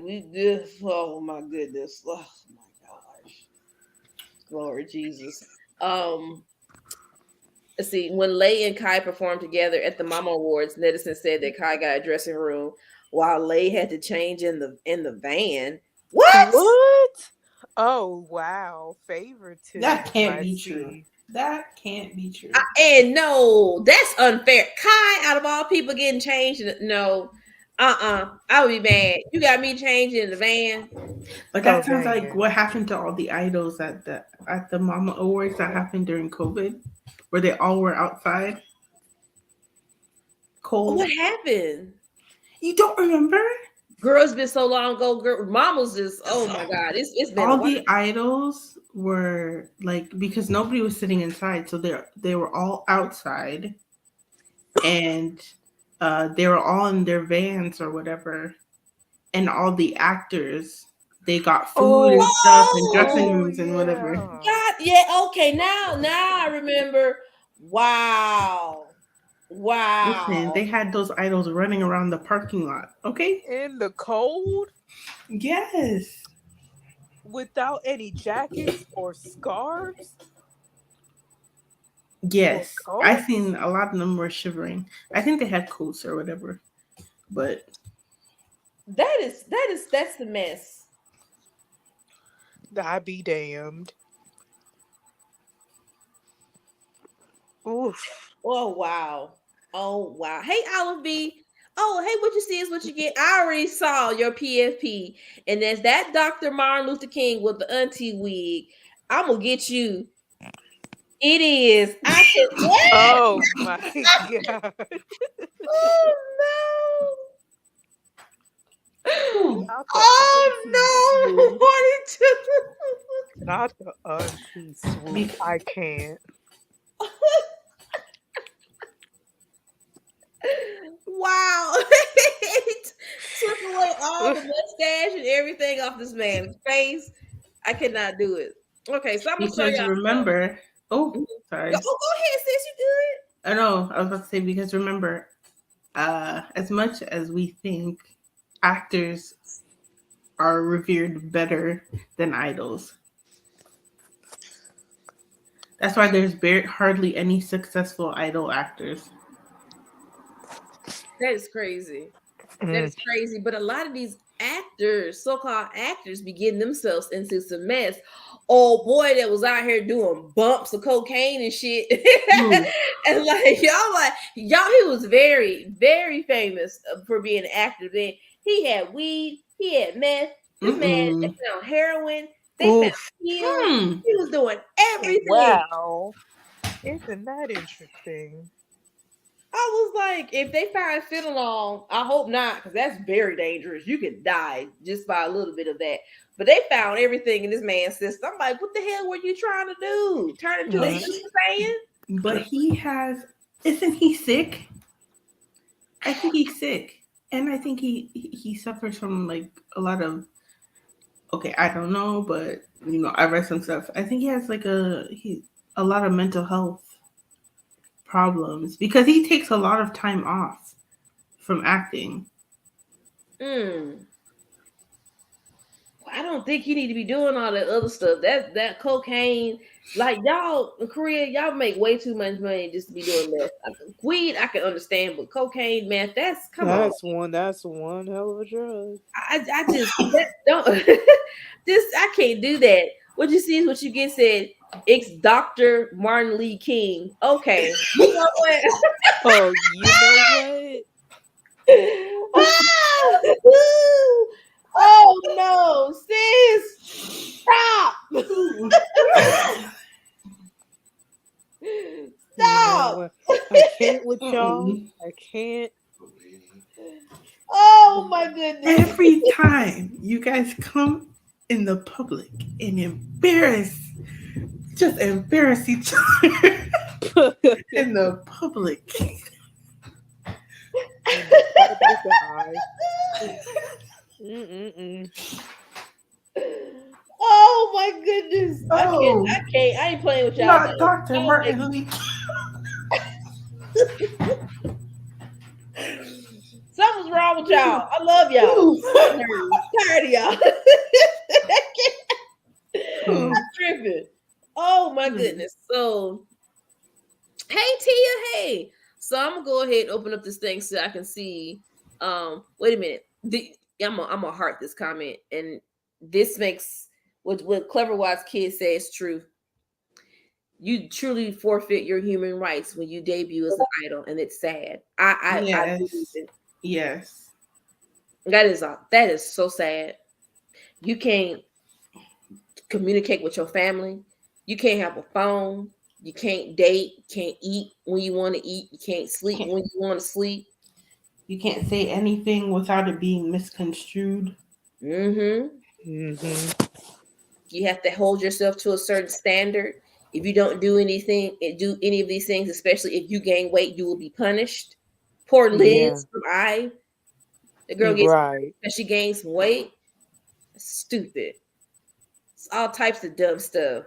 Oh my goodness. Oh my gosh. Lord Jesus. Let's see. When Lay and Kai performed together at the Mama Awards, Netison said that Kai got a dressing room while Lay had to change in the van. What? Oh wow, favoritism. That can't be true. That can't be true. And no, that's unfair. Kai, out of all people getting changed, no. I would be mad. You got me changing in the van. But that sounds like what happened to all the idols at the Mama Awards that happened during COVID, where they all were outside. Cold. What happened? You don't remember? Girl, it's been so long ago. Girl, Mama's just, oh my God. It's been all the idols were like, because nobody was sitting inside, so they were all outside, and they were all in their vans or whatever, and all the actors, they got food and stuff and dressing rooms and whatever. God, yeah, okay, now I remember. Wow. Listen, they had those idols running around the parking lot, okay? In the cold? Yes. Without any jackets or scarves? Yes. I seen a lot of them were shivering. I think they had coats or whatever. But that's the mess. I be damned. Oof. Oh wow. Hey, Olive B. Oh, hey, what you see is what you get. I already saw your PFP, and there's that Dr. Martin Luther King with the auntie wig. I'm gonna get you. It is. Oh my God. Oh no. Not the auntie swoop. I can't. Wow. Took away all the mustache and everything off this man's face. I cannot do it. Okay, so I'm gonna show y'all. Remember, sorry. Go ahead, sis. You good? I know. I was about to say, because remember, as much as we think actors are revered better than idols, that's why there's hardly any successful idol actors. That is crazy. That is crazy. But a lot of these so-called actors be getting themselves into some mess. Oh boy, that was out here doing bumps of cocaine and shit. And like y'all, he was very, very famous for being an actor. Then he had weed, he had meth. This man, they found heroin, they found pills. He was doing everything. Wow. Isn't that interesting? I was like, if they find fentanyl, I hope not, because that's very dangerous. You could die just by a little bit of that. But they found everything in this man's system. I'm like, what the hell were you trying to do? Turn into a Super Saiyan? But he has, isn't he sick? I think he's sick. And I think he suffers from like a lot of, okay, I don't know, but you know, I read some stuff. I think he has like a lot of mental health problems because he takes a lot of time off from acting. I don't think you need to be doing all that other stuff. That cocaine, like y'all in Korea, y'all make way too much money just to be doing that. Weed, I can understand, but cocaine, man, that's on. That's one hell of a drug. I just don't I can't do that. What you see is what you get, said. It's Dr. Martin Lee King. Okay. You know what? Oh, you know what? Oh no, sis! Stop! Stop! You know, I can't with y'all. I can't. Oh my goodness! Every time you guys come in the public and embarrass each other in the public. Oh my goodness! I can't. I ain't playing with y'all. Not Dr. Martin Lee. Something's wrong with y'all. I love y'all. I'm tired of y'all. I'm tripping. Oh my goodness. So, hey Tia, hey. So I'm gonna go ahead and open up this thing so I can see. Wait a minute. I'm gonna heart this comment, and this makes what Clever Wise Kid says true. You truly forfeit your human rights when you debut as an idol, and it's sad. I believe it. Yes. That is so sad. You can't communicate with your family. You can't have a phone. You can't date. You can't eat when you want to eat. You can't sleep when you want to sleep. You can't say anything without it being misconstrued. You have to hold yourself to a certain standard. If you don't do any of these things, especially if you gain weight, you will be punished. Poor Liz from the girl gets because she gains some weight. Stupid. It's all types of dumb stuff.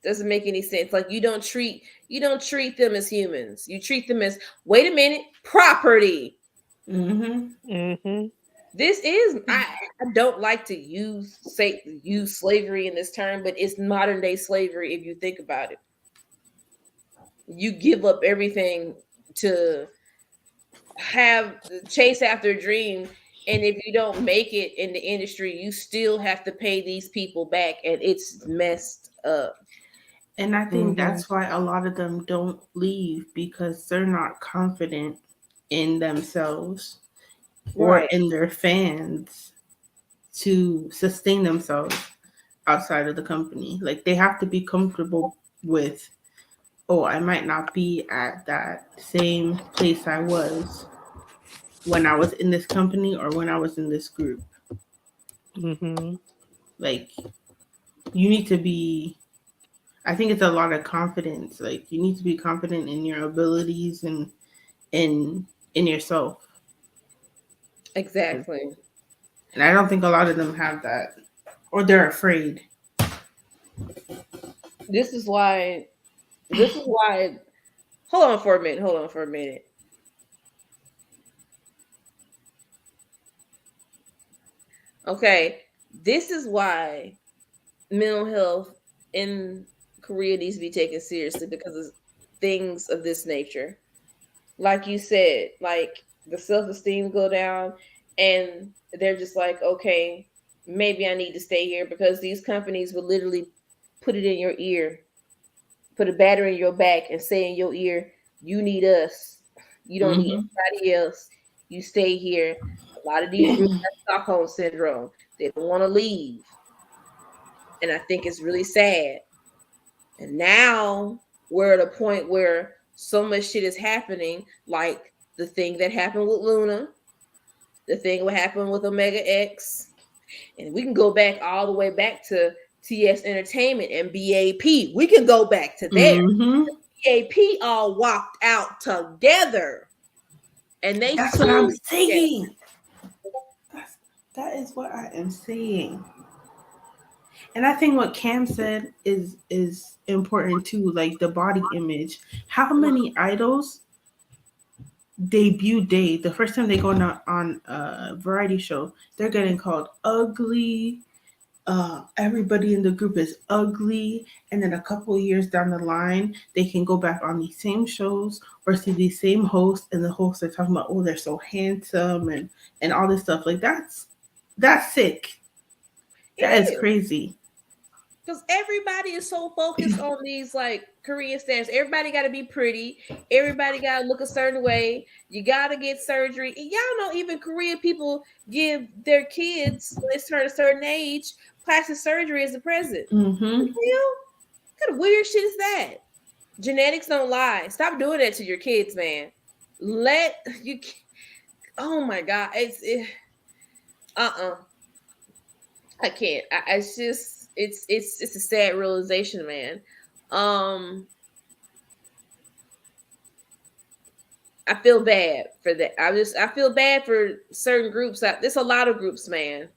Doesn't make any sense. Like you don't treat them as humans. You treat them as, wait a minute, property. This is I don't like to use slavery in this term, but it's modern day slavery if you think about it. You give up everything to chase after a dream, and if you don't make it in the industry, you still have to pay these people back, and it's messed up. And I think that's why a lot of them don't leave, because they're not confident in themselves or in their fans to sustain themselves outside of the company. Like they have to be comfortable with, oh, I might not be at that same place I was when I was in this company or when I was in this group. Like you need to be, I think it's a lot of confidence. Like you need to be confident in your abilities and in yourself. Exactly. And I don't think a lot of them have that, or they're afraid. This is why. Hold on for a minute. Okay, this is why mental health in Korea needs to be taken seriously, because of things of this nature. Like you said, like the self-esteem go down. and they're just like, okay, maybe I need to stay here, because these companies will literally put it in your ear, put a battery in your back and say in your ear, you need us. You don't need Mm-hmm. anybody else. You stay here. A lot of these groups have Stockholm syndrome. They don't want to leave. And I think it's really sad. And now we're at a point where so much shit is happening, like the thing that happened with Luna, the thing what happened with Omega X, and we can go back all the way back to TS Entertainment and BAP. We can go back to there. Mm-hmm. BAP all walked out together, and they That's what I'm sued together. saying. That is what I am saying. And I think what Cam said is important too, like the body image. How many idols debut day, the first time they go on a variety show, they're getting called ugly. Everybody in the group is ugly, and then a couple of years down the line, they can go back on these same shows or see these same hosts, and the hosts are talking about, oh, they're so handsome and all this stuff. Like that's sick. That is It is. crazy. Because everybody is so focused on these like Korean stars. Everybody got to be pretty. Everybody got to look a certain way. You got to get surgery. And y'all know even Korean people give their kids, when they turn a certain age, plastic surgery as a present. Mm-hmm. What kind of weird shit is that? Genetics don't lie. Stop doing that to your kids, man. Let you. Oh my God, I can't. It's just it's a sad realization, man. I feel bad for that. I feel bad for certain groups. There's a lot of groups, man.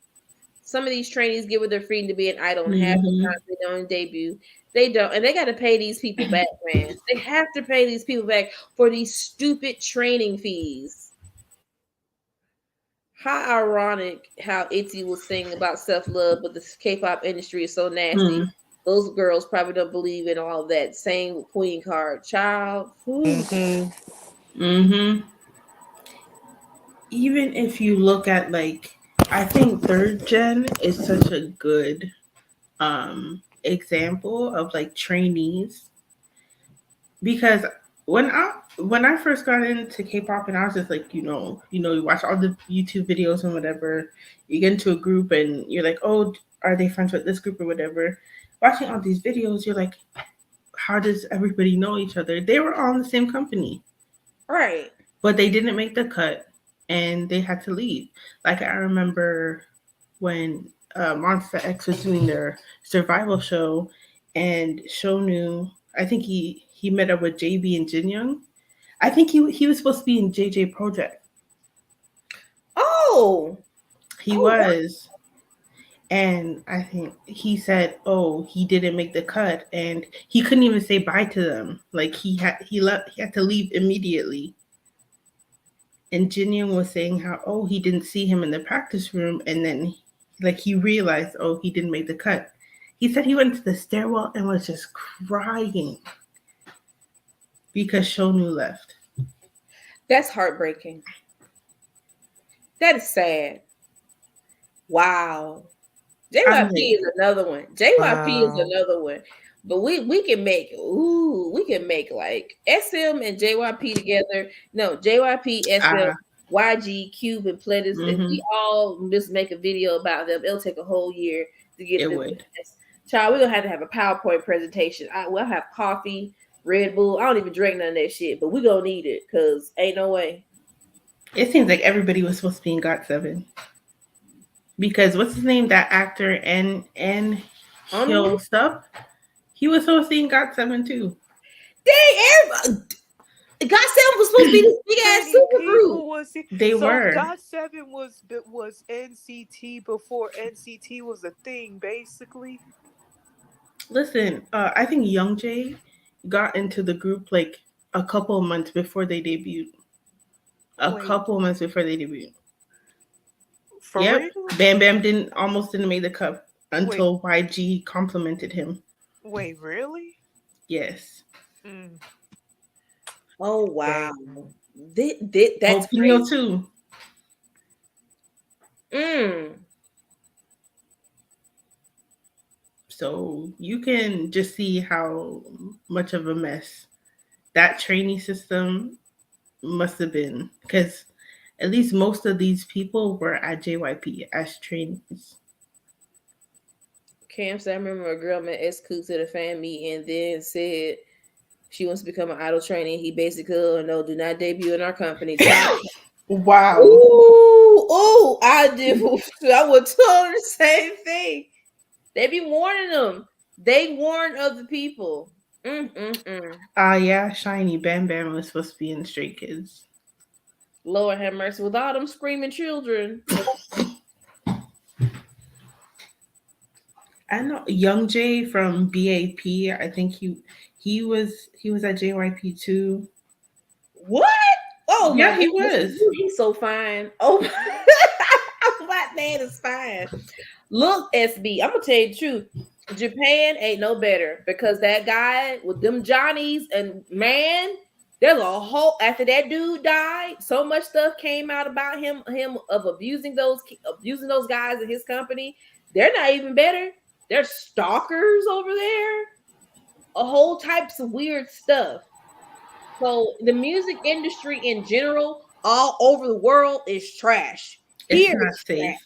Some of these trainees give with their freedom to be an idol, and half the time they don't debut. They don't, and they got to pay these people back, man. They have to pay these people back for these stupid training fees. How ironic how ITZY was saying about self-love, but the K-pop industry is so nasty. Those girls probably don't believe in all of that. Same with Queen Card. Child. Even if you look at, like, I think third gen is such a good example of like trainees, because when I first got into K-pop, and I was just like, you watch all the YouTube videos and whatever, you get into a group and you're like, oh, are they friends with this group or whatever? Watching all these videos, you're like, how does everybody know each other? They were all in the same company, right? But they didn't make the cut, and they had to leave. Like, I remember when Monster X was doing their survival show, and Shonu, I think he met up with JB and Jin Young. I think he was supposed to be in JJ Project. Oh, he was. And I think he said, oh, he didn't make the cut, and he couldn't even say bye to them. Like, he had to leave immediately. And Jin Young was saying how, oh, he didn't see him in the practice room, and then like he realized, oh, he didn't make the cut. He said he went to the stairwell and was just crying because Shonu left. That's heartbreaking. That is sad. Wow. JYP is another one. JYP is another one. But we can make like SM and JYP together. No, JYP, SM, YG, Cube, and Pledis. If we all just make a video about them, it'll take a whole year to get them. Child, we're gonna have a PowerPoint presentation. We'll have coffee, Red Bull. I don't even drink none of that shit, but we gonna need it because ain't no way. It seems like everybody was supposed to be in GOT7. Because what's his name? That actor and Hill stuff. He was supposed to be in GOT7 too. Dang, GOT7 was supposed to be this big ass super group. They were. GOT7 was NCT before NCT was a thing, basically. Listen, I think Young Jae got into the group like a couple of months before they debuted. Couple of months before they debuted. Real? Bam Bam almost didn't make the cut until YG complimented him. Wait, really? Yes. Oh wow. That's crazy too. Mm. So you can just see how much of a mess that trainee system must have been, because at least most of these people were at JYP as trainees. Cam said, I remember a girl met S-Coop to the fan meet and then said she wants to become an idol trainee. He basically, no, do not debut in our company. Wow. Ooh, I did. I would tell her the same thing. They be warning them. They warn other people. Yeah, Shiny Bam Bam was supposed to be in Stray Kids. Lord have mercy with all them screaming children. I know Young J from BAP. I think he was at JYP too. What? Oh Yeah, my he goodness. was. He's so fine. Oh, that man is fine. Look, SB, I'm gonna tell you the truth. Japan ain't no better because that guy with them Johnnies and man, there's a whole after that dude died, so much stuff came out about him of abusing those guys in his company. They're not even better. They're stalkers over there. A whole types of weird stuff. So the music industry in general, all over the world, is trash. It's Here not it's safe. trash.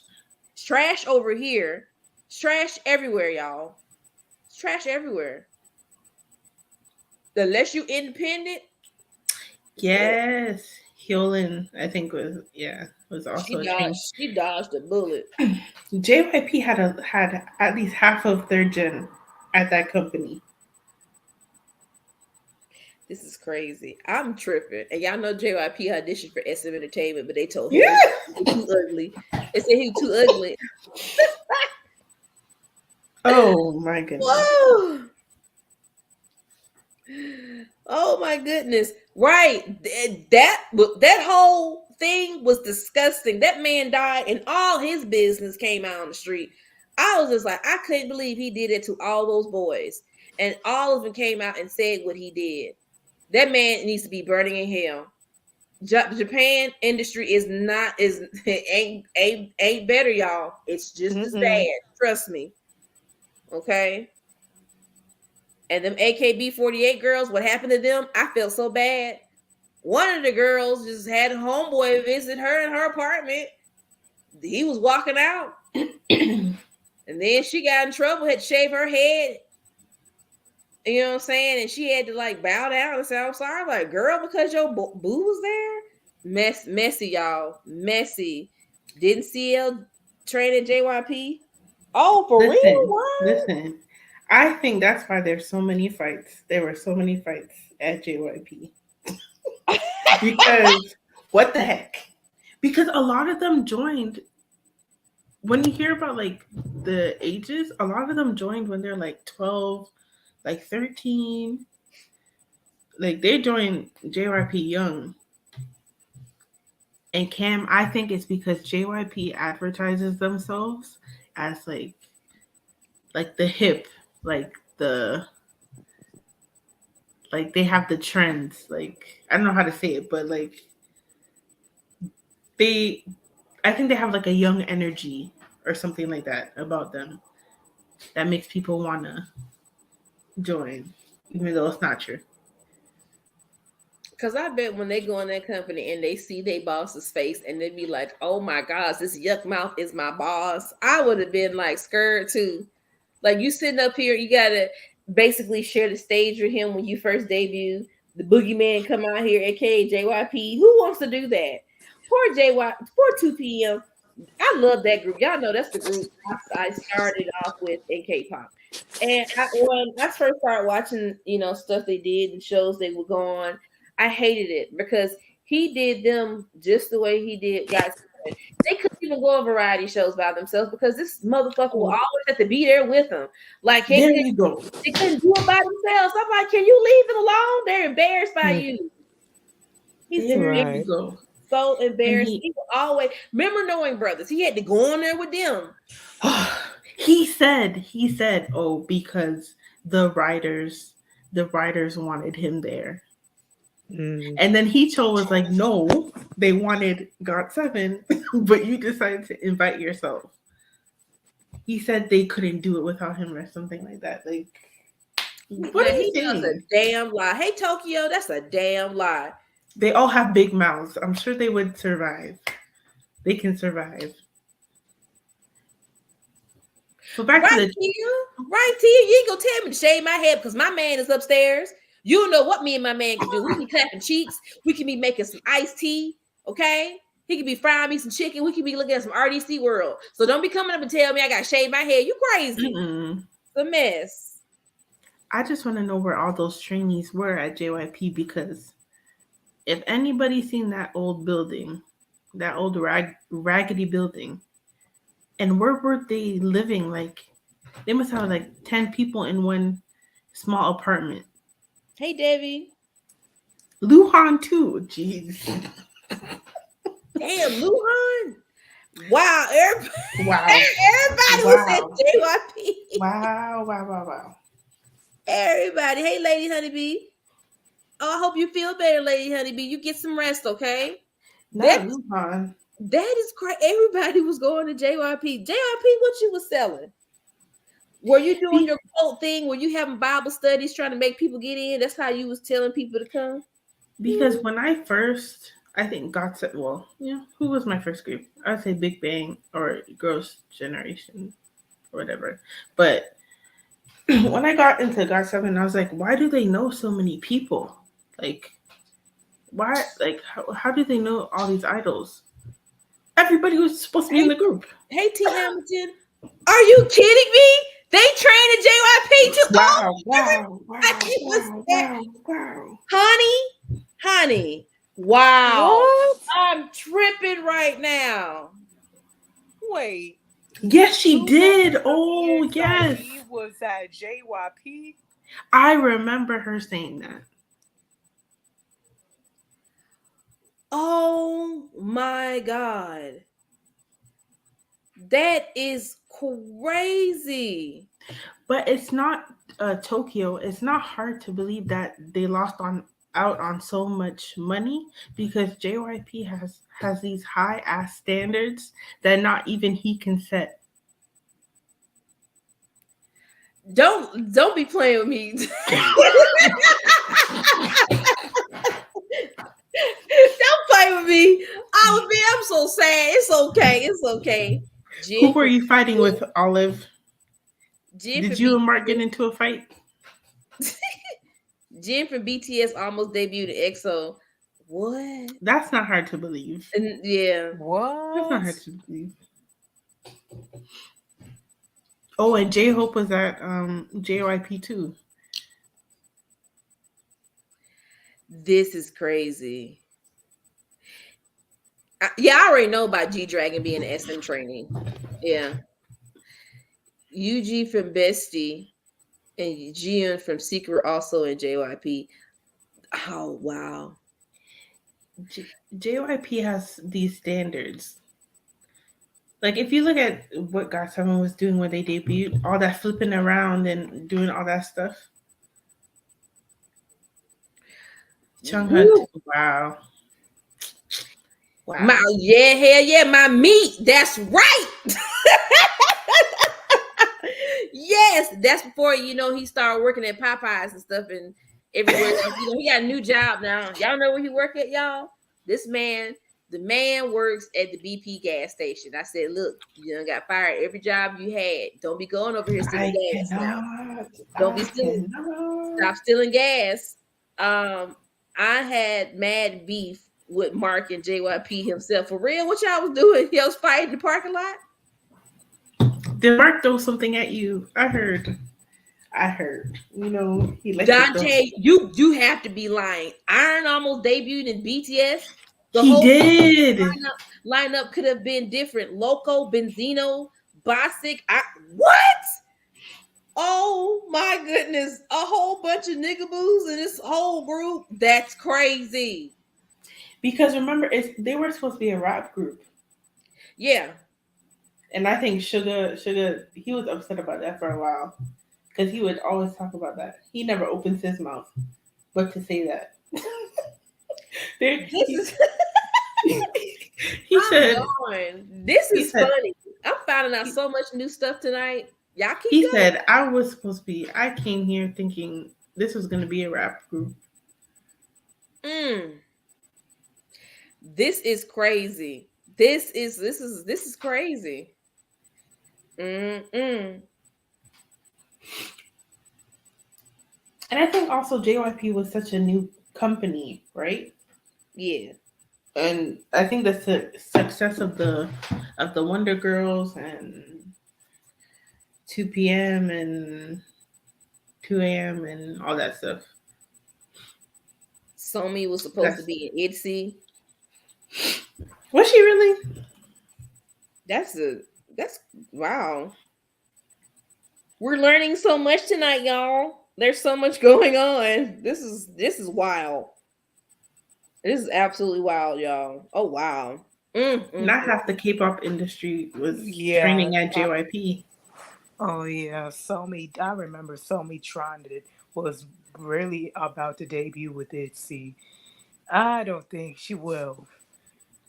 It's trash over here. It's trash everywhere, y'all. It's trash everywhere. Unless you independent. Yes. Hyolyn, I think was also a trainee. She dodged a bullet. JYP had at least half of their gen at that company. This is crazy. I'm tripping. And y'all know JYP auditioned for SM Entertainment, but they told him he was too ugly. They said he was too ugly. Oh my goodness. Whoa. Oh my goodness. Right. That whole thing was disgusting. That man died and all his business came out on the street. I was just like, I couldn't believe he did it to all those boys. And all of them came out and said what he did. That man needs to be burning in hell. Japan industry ain't better, y'all. It's just as bad. Trust me. Okay. And them AKB48 girls, what happened to them? I felt so bad. One of the girls just had a homeboy visit her in her apartment. He was walking out. And then she got in trouble, had to shave her head. You know what I'm saying? And she had to like bow down and say, I'm sorry. I'm like, girl, because your boo was there? Messy, y'all. Messy. Didn't CL train at JYP? Oh, for real? What? Listen. I think that's why there's so many fights. There were so many fights at JYP. Because what the heck? Because a lot of them joined. When you hear about like the ages, a lot of them joined when they're like 12, like 13. Like they joined JYP young. And Cam, I think it's because JYP advertises themselves as like the hip, like they have the trends. Like I don't know how to say it, but like I think they have like a young energy or something like that about them that makes people wanna join, even though it's not true. Because I bet when they go in that company and they see their boss's face and they be like, oh my gosh, this yuck mouth is my boss. I would have been like scared too. Like you sitting up here, you got to basically share the stage with him when you first debut. The boogeyman come out here, aka JYP. Who wants to do that? Poor poor 2PM. I love that group. Y'all know that's the group I started off with in K-pop. And when I first started watching, stuff they did and shows they would go on, I hated it because he did them just the way he did guys. They couldn't even go on variety shows by themselves because this motherfucker will always have to be there with them. Like there you go. They couldn't do it by themselves. I'm like, can you leave it alone? They're embarrassed by you. He's Right. so embarrassed. He would always remember Knowing Brothers. He had to go on there with them. He said, oh, because the writers wanted him there. And then Heechul was like, no, they wanted GOT7, but you decided to invite yourself. He said they couldn't do it without him or something like that. Like, what Now, are you that's a saying? damn lie. Hey, Tokyo, that's a damn lie. They all have big mouths. I'm sure they would survive. They can survive. So back to the right, Tia. You ain't gonna tell me to shave my head because my man is upstairs. You don't know what me and my man can do. We can be clapping cheeks. We can be making some iced tea. Okay. He could be frying me some chicken. We could be looking at some RDC World. So don't be coming up and tell me I got to shave my head. You crazy. Mm-mm. It's a mess. I just want to know where all those trainees were at JYP, because if anybody's seen that old building, that old raggedy building, and where were they living? Like, they must have like 10 people in one small apartment. Hey, Debbie. Luhan too. Jeez. Damn, Luhan. Wow. Everybody Wow. was at JYP. Wow. Everybody. Hey, Lady Honeybee. Oh, I hope you feel better, Lady Honeybee. You get some rest, okay? Not Luhan. That is crazy. Everybody was going to JYP. JYP, what you was selling? Were you doing your quote thing? Were you having Bible studies trying to make people get in? That's how you was telling people to come? Because when I think GOT7, well, yeah, who was my first group? I'd say Big Bang or Girls' Generation or whatever. But when I got into GOT7, I was like, why do they know so many people? Like, why? Like, how do they know all these idols? Everybody was supposed to be in the group. Hey, T. Hamilton, are you kidding me? They trained at JYP too. Wow. Honey. Wow. What? I'm tripping right now. Wait. Yes, she did. Oh, yes. He was at JYP. I remember her saying that. Oh my God. That is crazy. But it's not Tokyo. It's not hard to believe that they lost out on so much money, because JYP has these high ass standards that not even he can set. Don't be playing with me. Don't play with me. I'm so sad. It's okay. Who were you fighting with, Olive? Did you and Mark get into a fight? Jin from BTS almost debuted in EXO. What? That's not hard to believe. Yeah. What? That's not hard to believe. Oh, and J-Hope was at JYP too. This is crazy. I already know about G-Dragon being an SM trainee. Yeah. UG from Bestie and Jian from Secret also in JYP. Oh, wow. JYP has these standards. Like, if you look at what GOT7 was doing when they debuted, all that flipping around and doing all that stuff. Chungha, wow. Hell yeah, my meat. That's right. Yes, that's before he started working at Popeyes and stuff and everywhere else. He got a new job now. Y'all know where he work at, y'all? The man works at the BP gas station. I said, look, you got fired every job you had. Don't be going over here stealing gas now. Don't be stealing. Stop stealing gas. I had mad beef with Mark and JYP himself. For real, what y'all was doing? Y'all was fighting in the parking lot? Did Mark throw something at you? I heard. He liked Dante, you have to be lying. Iron almost debuted in BTS. He did. Lineup could have been different. Loco, Benzino, Bosick. What? Oh my goodness. A whole bunch of niggaboos in this whole group. That's crazy. Because remember, they were supposed to be a rap group. Yeah. And I think Suga, he was upset about that for a while. Because he would always talk about that. He never opens his mouth but to say that. There, This is he I'm said, going. This he is said, funny. I'm finding out so much new stuff tonight. Y'all keep he going. said, I was supposed to be. I came here thinking this was going to be a rap group. Mm, this is crazy. This is crazy. Mm-mm. And I think also JYP was such a new company, right? Yeah. And I think the success of the Wonder Girls and 2 p.m. and 2 a.m. and all that stuff. Somi was supposed to That's be in ITZY. was she really? That's wow. We're learning so much tonight, y'all. There's so much going on. This is wild. This is absolutely wild, y'all. Oh wow. Not Mm. half the K-pop industry was Yeah. training at JYP. Oh yeah. Somi, I remember Somi Tron was really about to debut with ITZY. I don't think she will.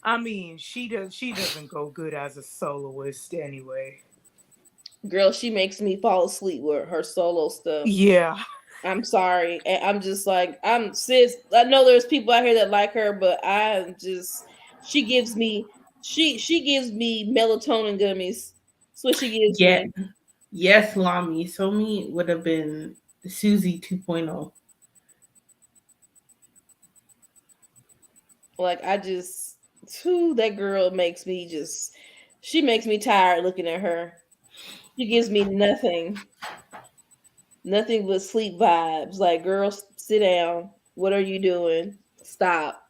I mean, she doesn't go good as a soloist anyway. Girl, she makes me fall asleep with her solo stuff. Yeah. I'm sorry. I'm just like, I'm sis. I know there's people out here that like her, but I just she gives me she gives me melatonin gummies. That's what she gives Yeah, me. yes, Lami. Somi would have been Susie 2.0. Like I just whew, that girl makes me just she makes me tired looking at her. She gives me nothing. Nothing but sleep vibes. Like, girl, sit down. What are you doing? Stop.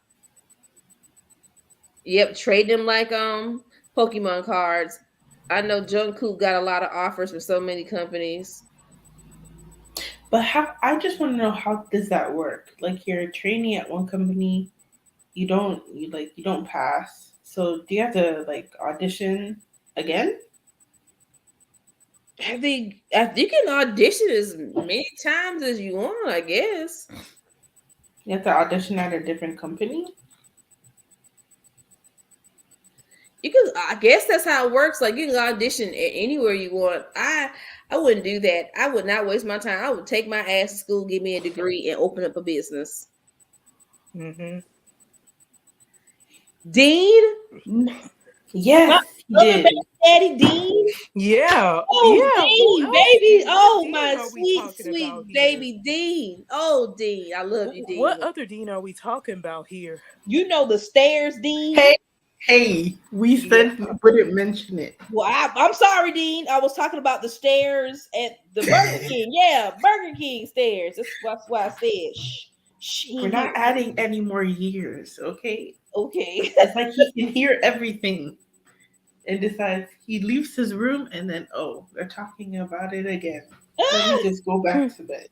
Yep, trade them like Pokemon cards. I know Jungkook got a lot of offers from so many companies. But how? I just want to know, how does that work? Like, you're a trainee at one company, you don't pass. So do you have to like audition again? I think you can audition as many times as you want. I guess You have to audition at a different company. you can. I guess that's how it works. Like you can audition anywhere you want. I wouldn't do that. I would not waste my time. I would take my ass to school, get me a degree, and open up a business. Mm-hmm. Dean, my Yes, he other did. baby daddy, Dean. Yeah. Oh, Yeah. Who Dean, else? baby. What Oh, Dean my are we sweet, talking about sweet here? baby Dean. Oh, Dean. I love you, What Dean. other Dean are we talking about here? You know the stairs, Dean. Hey, hey, we Yeah. said we wouldn't mention it. Well, I'm sorry, Dean. I was talking about the stairs at the Burger King. Yeah, Burger King stairs. That's why I said shh. Shh, he We're ain't not here. adding any more years, okay? Okay. It's like he can hear everything and decides he leaves his room and then, oh, they're talking about it again. Let me just go back to bed.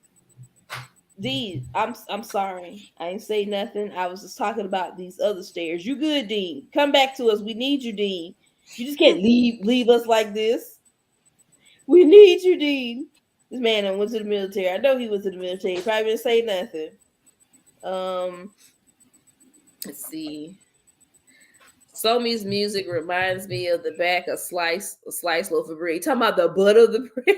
Dean, I'm sorry. I ain't say nothing. I was just talking about these other stairs. You good, Dean? Come back to us. We need you, Dean. You just can't leave us like this. We need you, Dean. This man done went to the military. I know he went to the military. He probably didn't say nothing. Um, let's see. Somi's music reminds me of the back of a slice loaf of bread. Talking about the butter of the bread.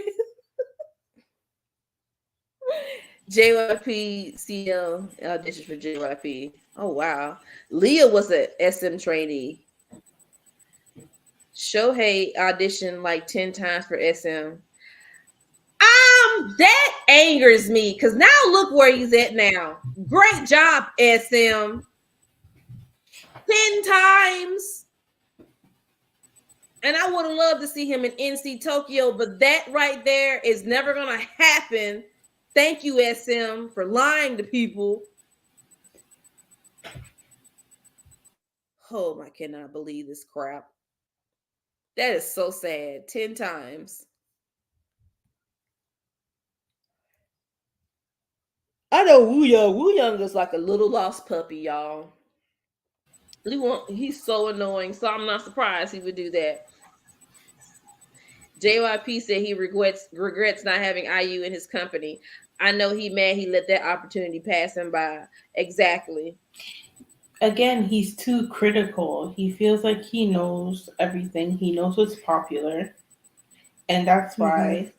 JYP CL audition for JYP. Oh wow. Leah was a SM trainee. Shohei auditioned like 10 times for SM. That angers me because now look where he's at now. Great job, SM. 10 times. And I would have loved to see him in NC Tokyo, but that right there is never gonna happen. Thank you, SM, for lying to people. Oh, I cannot believe this crap. That is so sad. 10 times. I know Woo Young. Woo Young is like a little lost puppy, y'all. He's so annoying, so I'm not surprised he would do that. JYP said he regrets not having IU in his company. I know he mad he let that opportunity pass him by. Exactly. again, he's too critical. He feels like he knows everything. He knows what's popular. And that's why,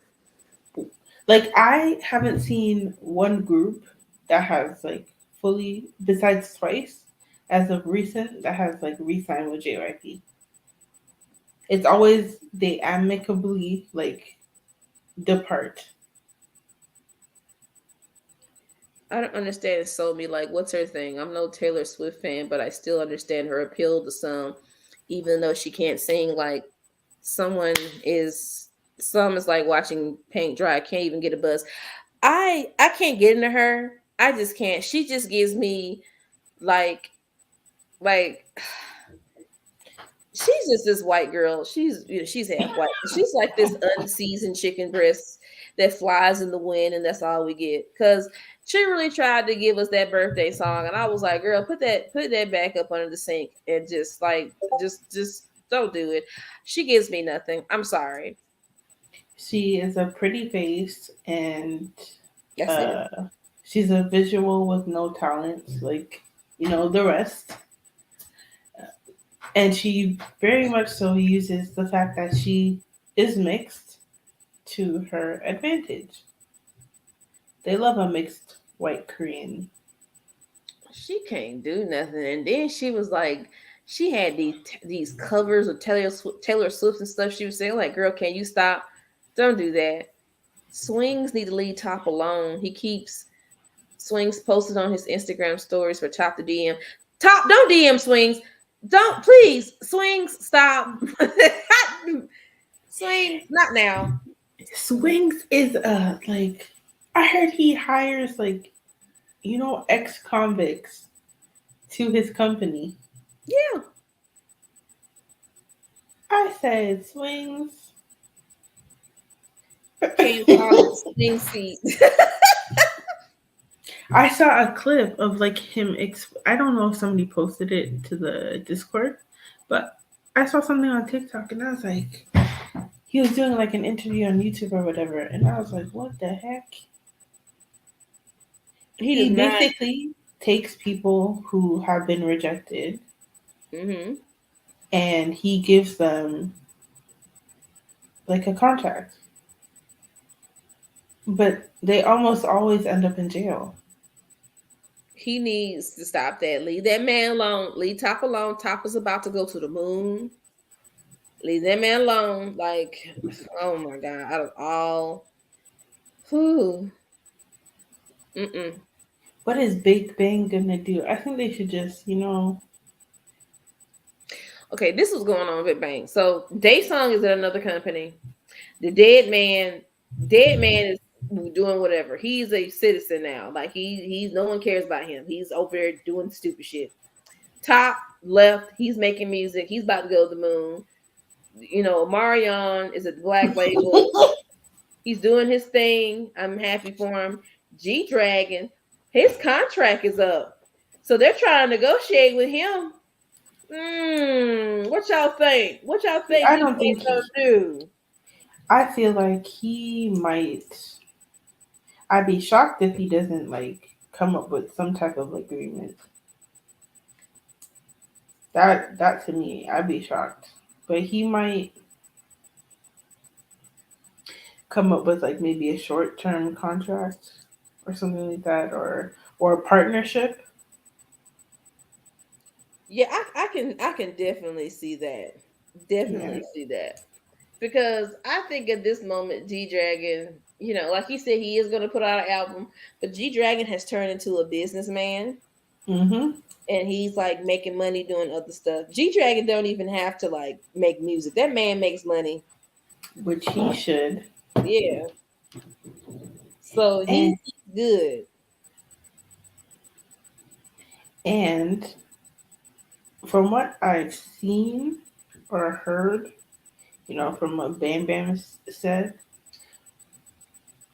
like, I haven't seen one group that has, like, fully, besides Twice, as of recent, that has, like, re-signed with JYP. It's always they amicably, like, depart. I don't understand Somi. Like, what's her thing? I'm no Taylor Swift fan, but I still understand her appeal to some, even though she can't sing. Like, someone is, some is like watching paint dry. I can't even get a buzz. I can't get into her. I just can't. She just gives me like she's just this white girl. She's, you know, she's half white. She's like this unseasoned chicken breast that flies in the wind, and that's all we get. Because she really tried to give us that birthday song, and I was like, "Girl, put that back up under the sink, and just like just don't do it." She gives me nothing. I'm sorry. She is a pretty face, and That's it. uh, she's a visual with no talent, like, the rest. And she very much so uses the fact that she is mixed to her advantage. They love a mixed white Korean. She can't do nothing, and then she was like, she had these covers of Taylor Swift and stuff. She was saying like, "Girl, can you stop? Don't do that." Swings need to leave Top alone. He keeps Swings posted on his Instagram stories for Top to DM. Top, don't DM Swings. Don't, please. Swings, stop. Swings, not now. Swings is like, I heard he hires, like, ex-convicts to his company. Yeah. I said, Swings. Can't call it swing seat. I saw a clip of, like, him. I don't know if somebody posted it to the Discord, but I saw something on TikTok, and I was like, he was doing like an interview on YouTube or whatever, and I was like, what the heck? He does not. basically takes people who have been rejected, Mm-hmm. and he gives them like a contract, but they almost always end up in jail. He needs to stop that. Leave that man alone. Leave Top alone. Top is about to go to the moon. Leave that man alone. Like, oh my God. Out of all, who? Mm-mm. What is Big Bang gonna do? I think they should just, Okay, this was going on with Bang. So Daysong is at another company. The dead man is doing whatever. He's a citizen now. Like he's no one cares about him. He's over there doing stupid shit. Top left, he's making music. He's about to go to the moon. You know, Marion is a black label. He's doing his thing. I'm happy for him. G Dragon, his contract is up. So they're trying to negotiate with him. What y'all think? What y'all think I he don't think gonna do? I feel like he might. I'd be shocked if he doesn't, like, come up with some type of agreement. That to me, I'd be shocked. But he might come up with, like, maybe a short term contract or something like that, or a partnership. Yeah, I can definitely see that. Definitely Yeah. see that. Because I think at this moment, G Dragon, you know, like he said, he is going to put out an album, but G Dragon has turned into a businessman, Mm-hmm. and he's like making money doing other stuff. G Dragon don't even have to like make music. That man makes money. Which he should. Yeah. So he's And good. and from what I've seen or heard, from what Bam Bam said,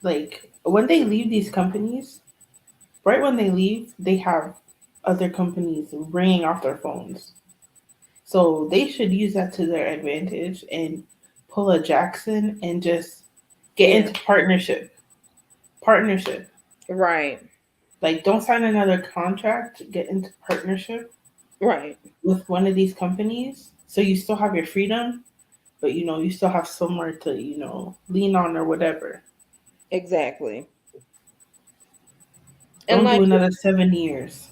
like, when they leave these companies, right when they leave, they have other companies ringing off their phones. So they should use that to their advantage and pull a Jackson and just get Yeah. into partnership. Partnership. Right. Like, don't sign another contract, get into partnership. Right. with one of these companies. So you still have your freedom, but you still have somewhere to, lean on or whatever. Exactly. And Don't do like, another 7 years.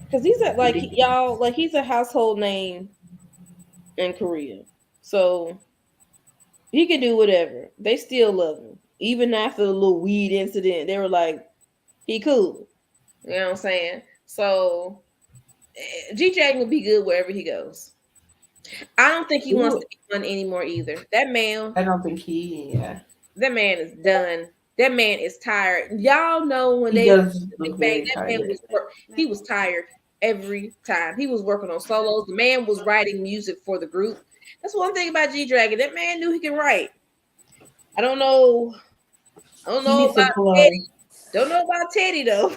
because he's a, like Ridiculous. y'all, like he's a household name in Korea, so he can do whatever. They still love him, even after the little weed incident. They were like, he cool. You know what I'm saying? So GJ ain't gonna be good wherever he goes. I don't think he wants to Ooh, be one anymore either. That man, I don't think he, yeah. that man is done. That man is tired. Y'all know when He they does Big look Bang, very that man tired. he was tired every time. He was working on solos. The man was writing music for the group. That's one thing about G Dragon. That man knew he can write. I don't know. I don't He know needs to about pull a Teddy. Don't know about Teddy though.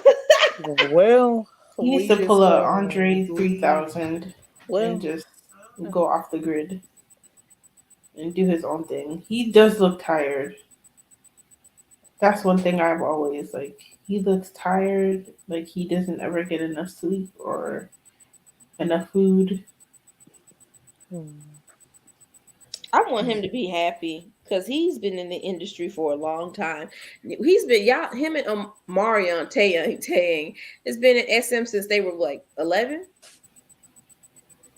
Well, he needs we to just pull a gonna Andre leave. 3000 and Well, just go off the grid and do his own thing. He does look tired. That's one thing I've always like. He looks tired, like he doesn't ever get enough sleep or enough food. hmm, I want him to be happy because he's been in the industry for a long time. He's been y'all him and Mario and Taeyeon has been in SM since they were like 11.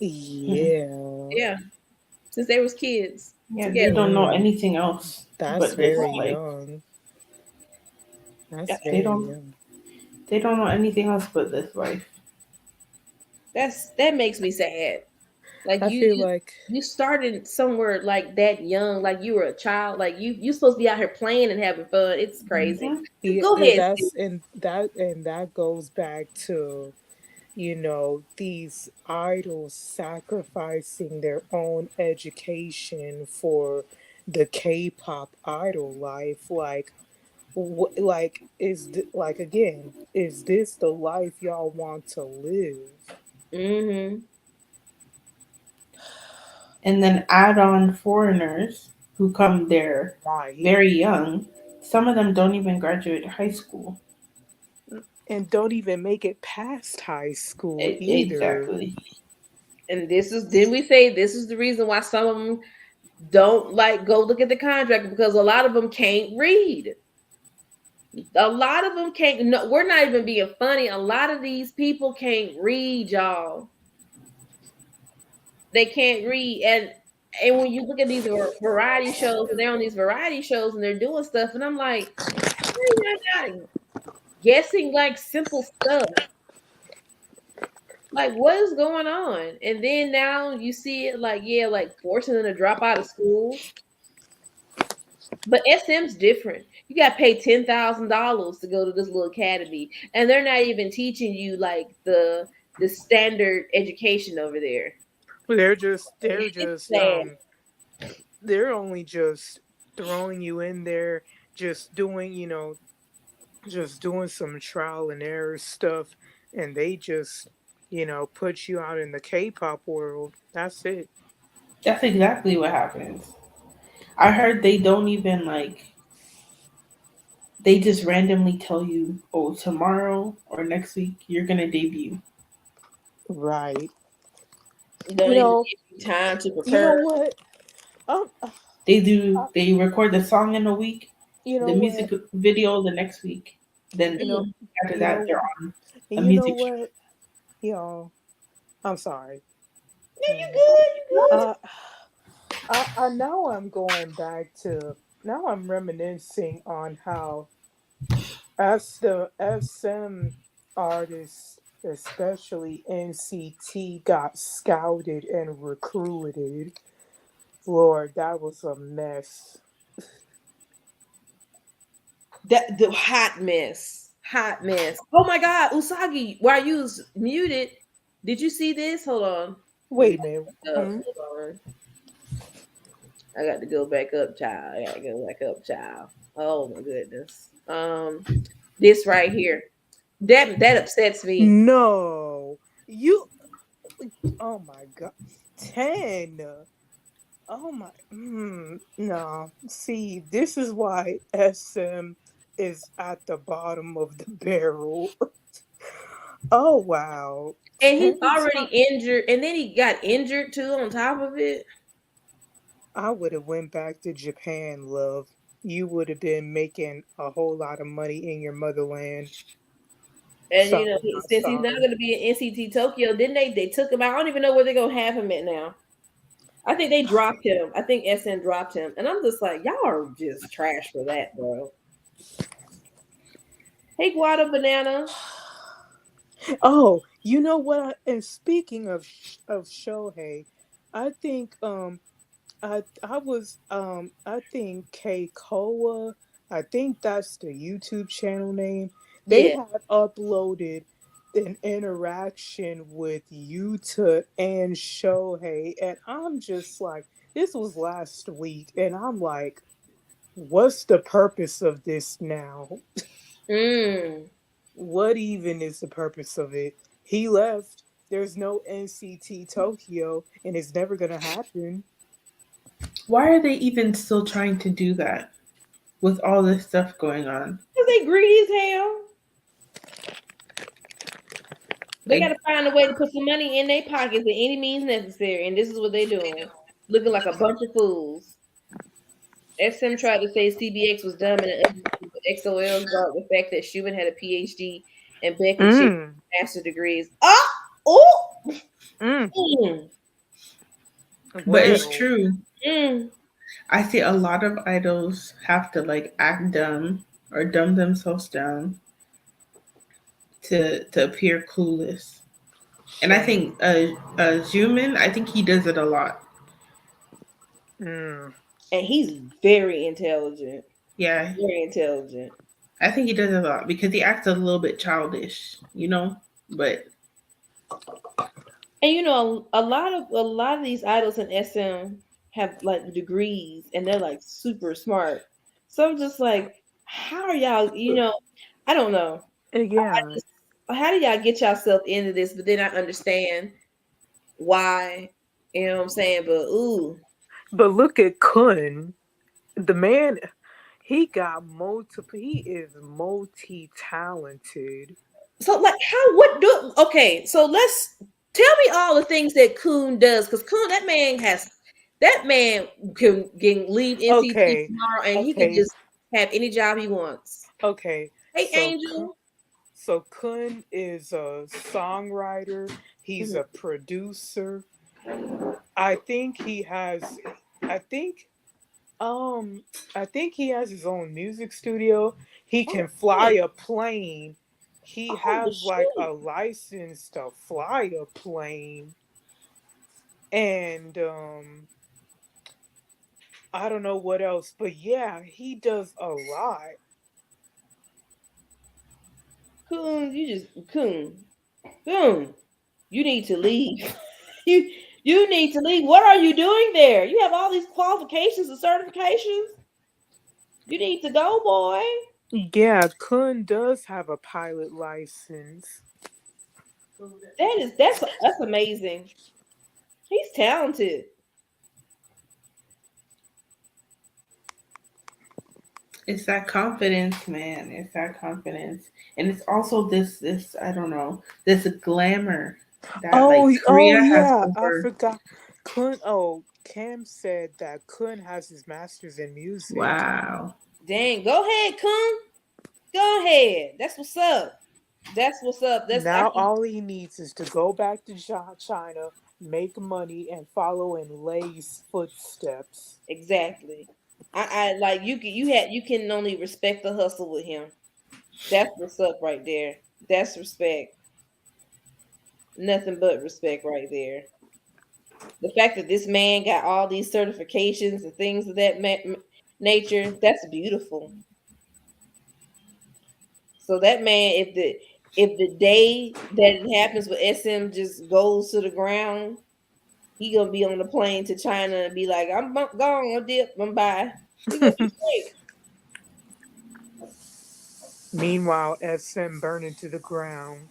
yeah, Yeah, since they was kids Yeah, they together. don't know mm, anything else that's but this. very Like, young. yeah, That's they very don't young. they don't know anything else but this life. That makes me sad. Like I you feel you like, you started somewhere like that young, like you were a child, like you supposed to be out here playing and having fun. It's crazy. Hmm. Just yeah, go ahead, Steve. that's and that goes back to, these idols sacrificing their own education for the K-pop idol life. Like, like like again, is this the life y'all want to live? Mm-hmm. And then add on foreigners who come there Right. very young. Some of them don't even graduate high school. And don't even make it past high school either. Exactly. And this is didn't we say this is the reason why some of them don't like go look at the contract because a lot of them can't read. A lot of them can't. No, we're not even being funny. A lot of these people can't read, y'all. They can't read, and when you look at these variety shows, and they're on these variety shows and they're doing stuff, and I'm like, why are y'all not guessing like simple stuff? Like, what is going on? And then now you see it like, yeah, like forcing them to drop out of school. But SM's different. You got to pay $10,000 to go to this little academy, and they're not even teaching you like the standard education over there. They're just they're It's just sad. they're only just throwing you in there, just doing, just doing some trial and error stuff, and they just, put you out in the K-pop world. That's it. That's exactly what happens. I heard they don't even like they just randomly tell you, oh, tomorrow or next week you're gonna debut. Right. Don't You even know, give you time to you know prepare. what? Um, uh, They record the song in a week, you know the music what? video the next week. Then You know, Mm. after you that know, they're on a you know music show. what? I'm sorry. Yeah, you Mm. good, you good. Uh, I now I'm going back to now I'm reminiscing on how as the SM artists, especially NCT, got scouted and recruited. Lord, that was a mess. That the hot mess, hot mess. Oh my God, Usagi, while you was muted, did you see this? Hold on, let me Wait a minute. back up. Hold on, I got to go back up, child. I got to go back up, child. Oh my goodness. This right here, that upsets me. No, you. Oh my God, 10. Oh my. No. See, this is why SM is at the bottom of the barrel. Oh wow. And he's Ken's already injured, and then he got injured too on top of it. I would have went back to Japan, love. You would have been making a whole lot of money in your motherland. And you know, Sorry, not since he's not sorry. going to be in NCT Tokyo, didn't they? They took him out. I don't even know where they're gonna have him at now. I think they dropped him. I think SM dropped him, and I'm just like, y'all are just trash for that, bro. Hey, Guada Banana. Oh, you know what? And speaking of Shohei, I think I think K Koa, I think that's the YouTube channel name. They Yeah. had uploaded an interaction with Yuta and Shohei, and I'm just like, this was last week, and I'm like, what's the purpose of this now? Mm. What even is the purpose of it? He left. There's no NCT Tokyo, and it's never gonna happen. Why are they even still trying to do that with all this stuff going on? Cause they greedy as hell. They got Like, to find a way to put some money in their pockets at any means necessary, and this is what they're doing, looking like a bunch of fools. SM tried to say CBX was dumb and ugly, but XOLs brought the fact that Schumann had a PhD and Beck and Cherry Mm, master degrees. Oh, mm. mm, but it's Well, true. mm. I see a lot of idols have to like act dumb or dumb themselves down to appear clueless. And I shame. think Zuman, I think he does it a lot. Mm. And he's very intelligent. Yeah, Very intelligent. I think he does it a lot because he acts a little bit childish, you know. But And you know, a lot of these idols in SM have like degrees and they're like super smart. So I'm just like, how are y'all, I don't know. Yeah, How do y'all get yourself into this, but then I understand why, you know what I'm saying? But ooh. but look at Kun. The man, he got multiple. He is multi-talented. So like how what do okay, so let's tell me all the things that Coon does, because Coon, that man can leave NCT Okay, tomorrow and he can okay, just have any job he wants. okay. Hey Angel. So Kun is a songwriter. He's Mhm. a producer. I think he has. I think I think he has his own music studio. He Oh can fly shit. a plane. He Oh has like a shit. license to fly a plane. And I don't know what else, but yeah, he does a lot. Coon, Coon, you need to leave. you you need to leave. What are you doing there? You have all these qualifications and certifications. You need to go, boy. Yeah, Kun does have a pilot license. That's amazing. He's talented. it's that confidence, man. It's that confidence, and it's also this I don't know, this glamour that like Oh Korea has yeah, I over. forgot. Kun. Oh, Cam said that Kun has his master's in music. Wow. Dang, go ahead, Kun. Go ahead. That's what's up. That's what's up. That's I Now can all he needs is to go back to China, make money, and follow in Lay's footsteps. exactly. I like you can only respect the hustle with him. That's what's up right there. That's respect. Nothing but respect right there. The fact that this man got all these certifications and things of that nature, that's beautiful. So that man, if the day that it happens with SM just goes to the ground, he gonna be on the plane to China and be like, I'm gone, I'm dip, I'm bye. He gonna be straight. Meanwhile, SM burning to the ground.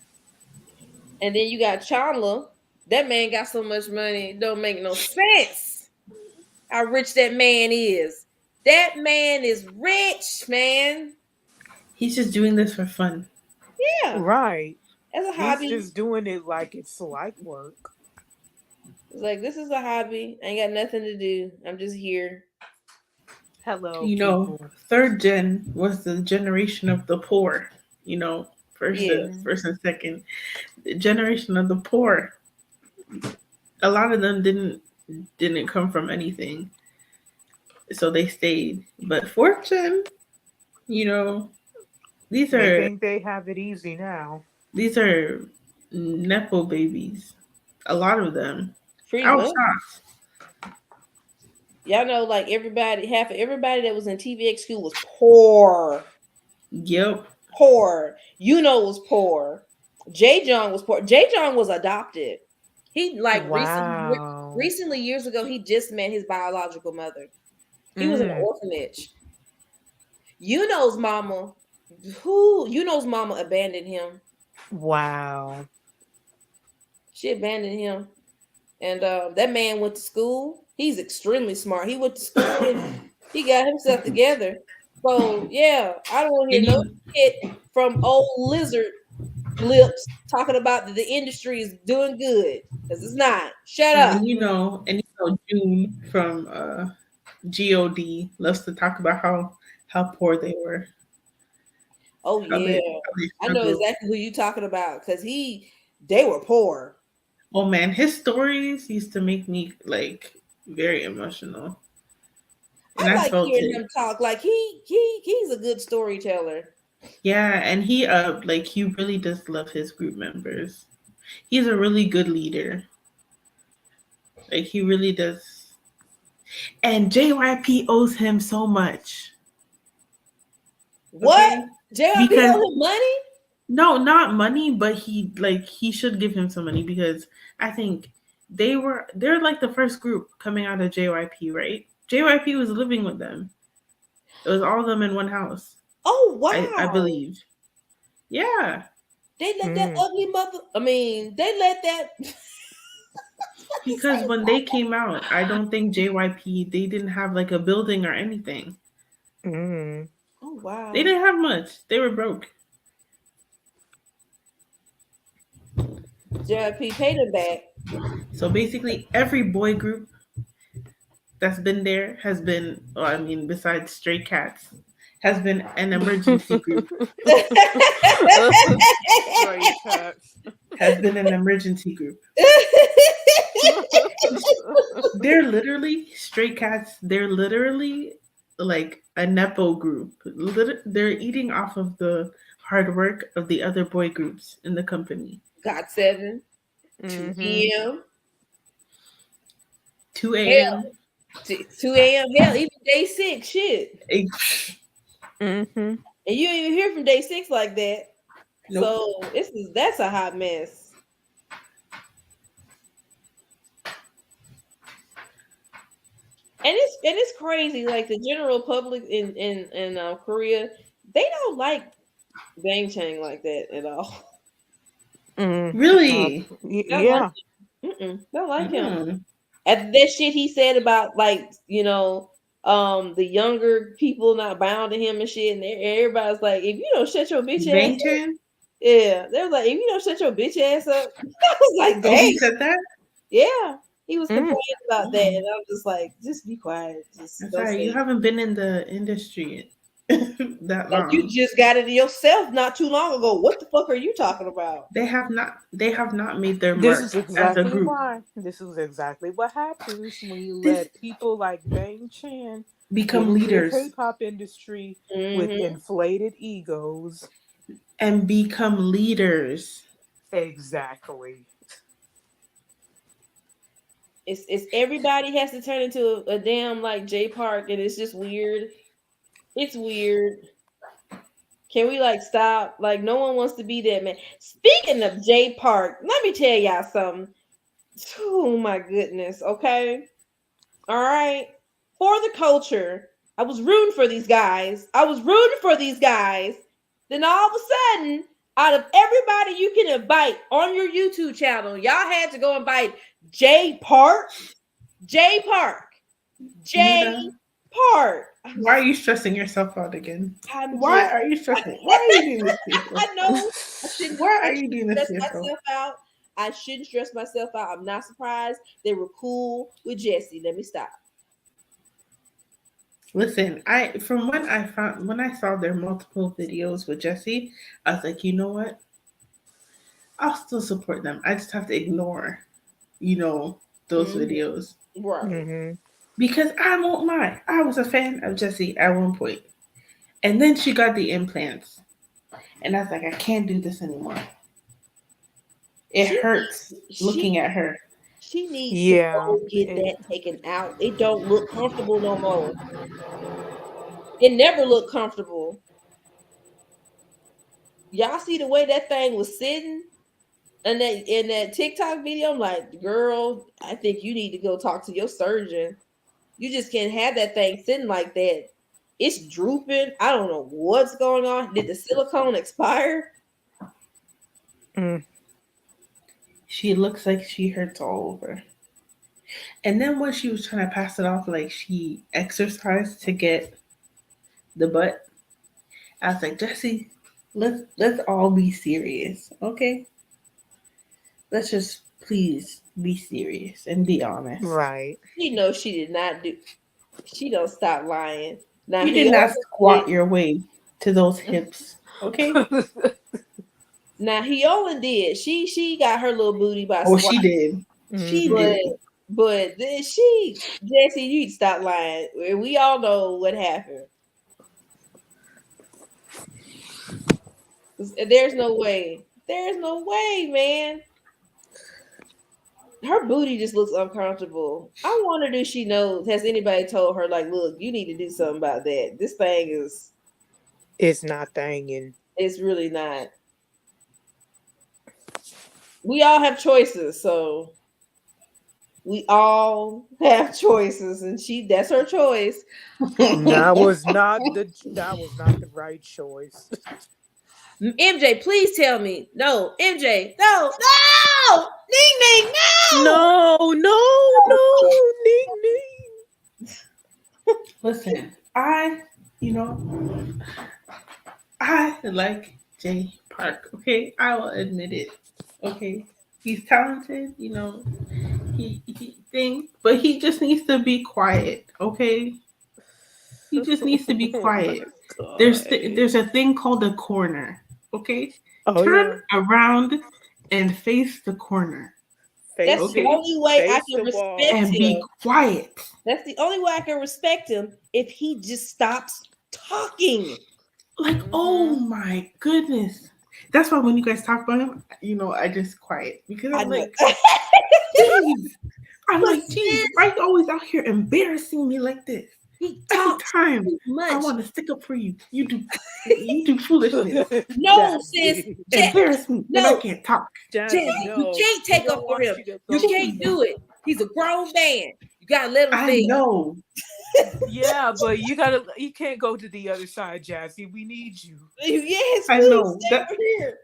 And then you got Chandler. That man got so much money, it don't make no sense how rich that man is. That man is rich, man. He's just doing this for fun. Yeah. Right. as a He's hobby. just doing it like it's like work. It's like, this is a hobby. I ain't got nothing to do. I'm just here. Hello, You know, people. third gen was the generation of the poor. You know, Yeah. first and second, the generation of the poor. A lot of them didn't come from anything, so they stayed. But fourth gen, you know, these They are think they have it easy now. these are nepo babies. A lot of them. Pretty I was much. shocked. Y'all know, like, half of everybody that was in TVX school was poor. Yep. Poor. You know, was poor. J. Jong was poor. J. Jong was adopted. He, like, Wow. recently, years ago, he just met his biological mother. He was in an orphanage. Yuno's mama abandoned him. Wow. She abandoned him. And that man went to school. He's extremely smart. He went to school and he got himself together. So yeah, I don't want to hear no shit from old lizard lips talking about that the industry is doing good, because it's not. Shut up. And you know June from God loves to talk about how poor they were. Oh How yeah, they I know struggled. exactly who you talking about, because they were poor. Oh man, his stories used to make me like very emotional. And I I like felt hearing it. him talk. Like he's a good storyteller. Yeah, and he really does love his group members. He's a really good leader. Like he really does. And JYP owes him so much. What? Okay? JYP Because owe him money? no, not money, but he should give him some money because I think they're like the first group coming out of JYP, right? JYP was living with them. It was all of them in one house. Oh I wow. believe. Yeah. They let that ugly mother. I mean, they let that. Because when they came out, I don't think JYP they didn't have like a building or anything. Mm. Oh wow. They didn't have much. They were broke. JYP paid him back. So basically every boy group that's been there has been, oh, I mean, besides Stray Cats, has been an emergency group. Stray cats. Has been an emergency group. They're literally Stray Cats. They're literally like a nepo group. They're eating off of the hard work of the other boy groups in the company. Got 7, 2 Mhm. p.m. 2 a.m. 2 a.m. Hell, even day 6, shit. Mhm. And you ain't even hear from day 6 like that. Nope. So that's a hot mess. And it's crazy. Like the general public in Korea, they don't like Bang Chang like that at all. Really? Don't Yeah. like him. Don't like him. Mm. And that shit he said about, like, the younger people not bound to him and shit, and everybody's like, if you don't shut your bitch ass up, Bangtan? yeah, they were like, if you don't shut your bitch ass up, I was like, Oh, dang, he said that? yeah, he was complaining about that, Mm. and I'm just like, just be quiet, just I'm don't sorry, say you it. haven't been in the industry that Like, you long. just got it yourself not too long ago. What the fuck are you talking about? They have not made their This mark is as a exactly group. why. This is exactly what happens when you let people like Bang Chan Become get into the leaders K-pop industry with inflated egos. and become leaders. Exactly. It's everybody has to turn into a damn like J Park, and it's just weird. It's weird. Can we like stop? Like, no one wants to be that man. Speaking of J Park, let me tell y'all something. Oh my goodness. Okay. All right. For the culture, I was rooting for these guys. Then all of a sudden, out of everybody you can invite on your YouTube channel, y'all had to go invite J Park. J Park. J Nina, Park. Why are you stressing yourself out again? I'm Why just. are you stressing? Why are you doing this to yourself? I know. I shouldn't. Why I are you shouldn't doing this stress to yourself? myself out. I shouldn't stress myself out. I'm not surprised. They were cool with Jesse. Let me stop. Listen, when I saw their multiple videos with Jesse, I was like, you know what? I'll still support them. I just have to ignore, those Mhm. videos. Right. Mm-hmm. Because I won't lie, I was a fan of Jessie at one point. And then she got the implants. And I was like, I can't do this anymore. It She hurts she looking at her. she needs to Yeah. go get that taken out. It don't look comfortable no more. It never looked comfortable. Y'all see the way that thing was sitting and that in that TikTok video? I'm like, girl, I think you need to go talk to your surgeon. You just can't have that thing sitting like that. It's drooping. I don't know what's going on. Did the silicone expire? Mm. She looks like she hurts all over. And then when she was trying to pass it off, like she exercised to get the butt, I was like, Jesse, let's all be serious, okay? Let's just please be serious and be honest. Right. She knows she did not do. She don't stop lying. Now You he did not only squat did. your way to those hips, okay? Now he only did. She got her little booty by Oh, she squat. did. She Mm-hmm. But did. then she Jesse, you need to stop lying. We all know what happened. There's no way. There's no way, man. Her booty just looks uncomfortable. I wonder if she knows. Has anybody told her like, look, you need to do something about that? This thing is. It's not thangin'. It's really not. We all have choices, so we all have choices, and that's her choice. That was not the right choice. MJ, please tell me. No, MJ, no, no, Ning Ning, no. No, Ning Ning. Listen, you know, I like Jay Park, okay? I will admit it, okay? He's talented, he thinks, but he just needs to be quiet, okay? He just needs to be Oh my quiet. god. There's a thing called a corner, okay? Oh Turn yeah. around and face the corner, That's Face the okay? it. only way I Face can the respect wall. And be him. quiet. That's the only way I can respect him if he just stops talking. Like, oh Mm-hmm. my goodness. That's why when you guys talk about him, I just quiet because I I'm know. like, geez. I'm But like, geez, sis, why you always out here embarrassing me like this? he Every talks time too I much. want to stick up for you, you do foolishness, No, sis, Jazzy. embarrass me, then I no, can't talk. Jazzy, Jazzy, you no. can't We take up don't for want him. you to You go. can't do it. He's a grown man. You gotta let him I think. know. Yeah, but you can't go to the other side, Jazzy. We need you. Yes, I please know stay that. over here.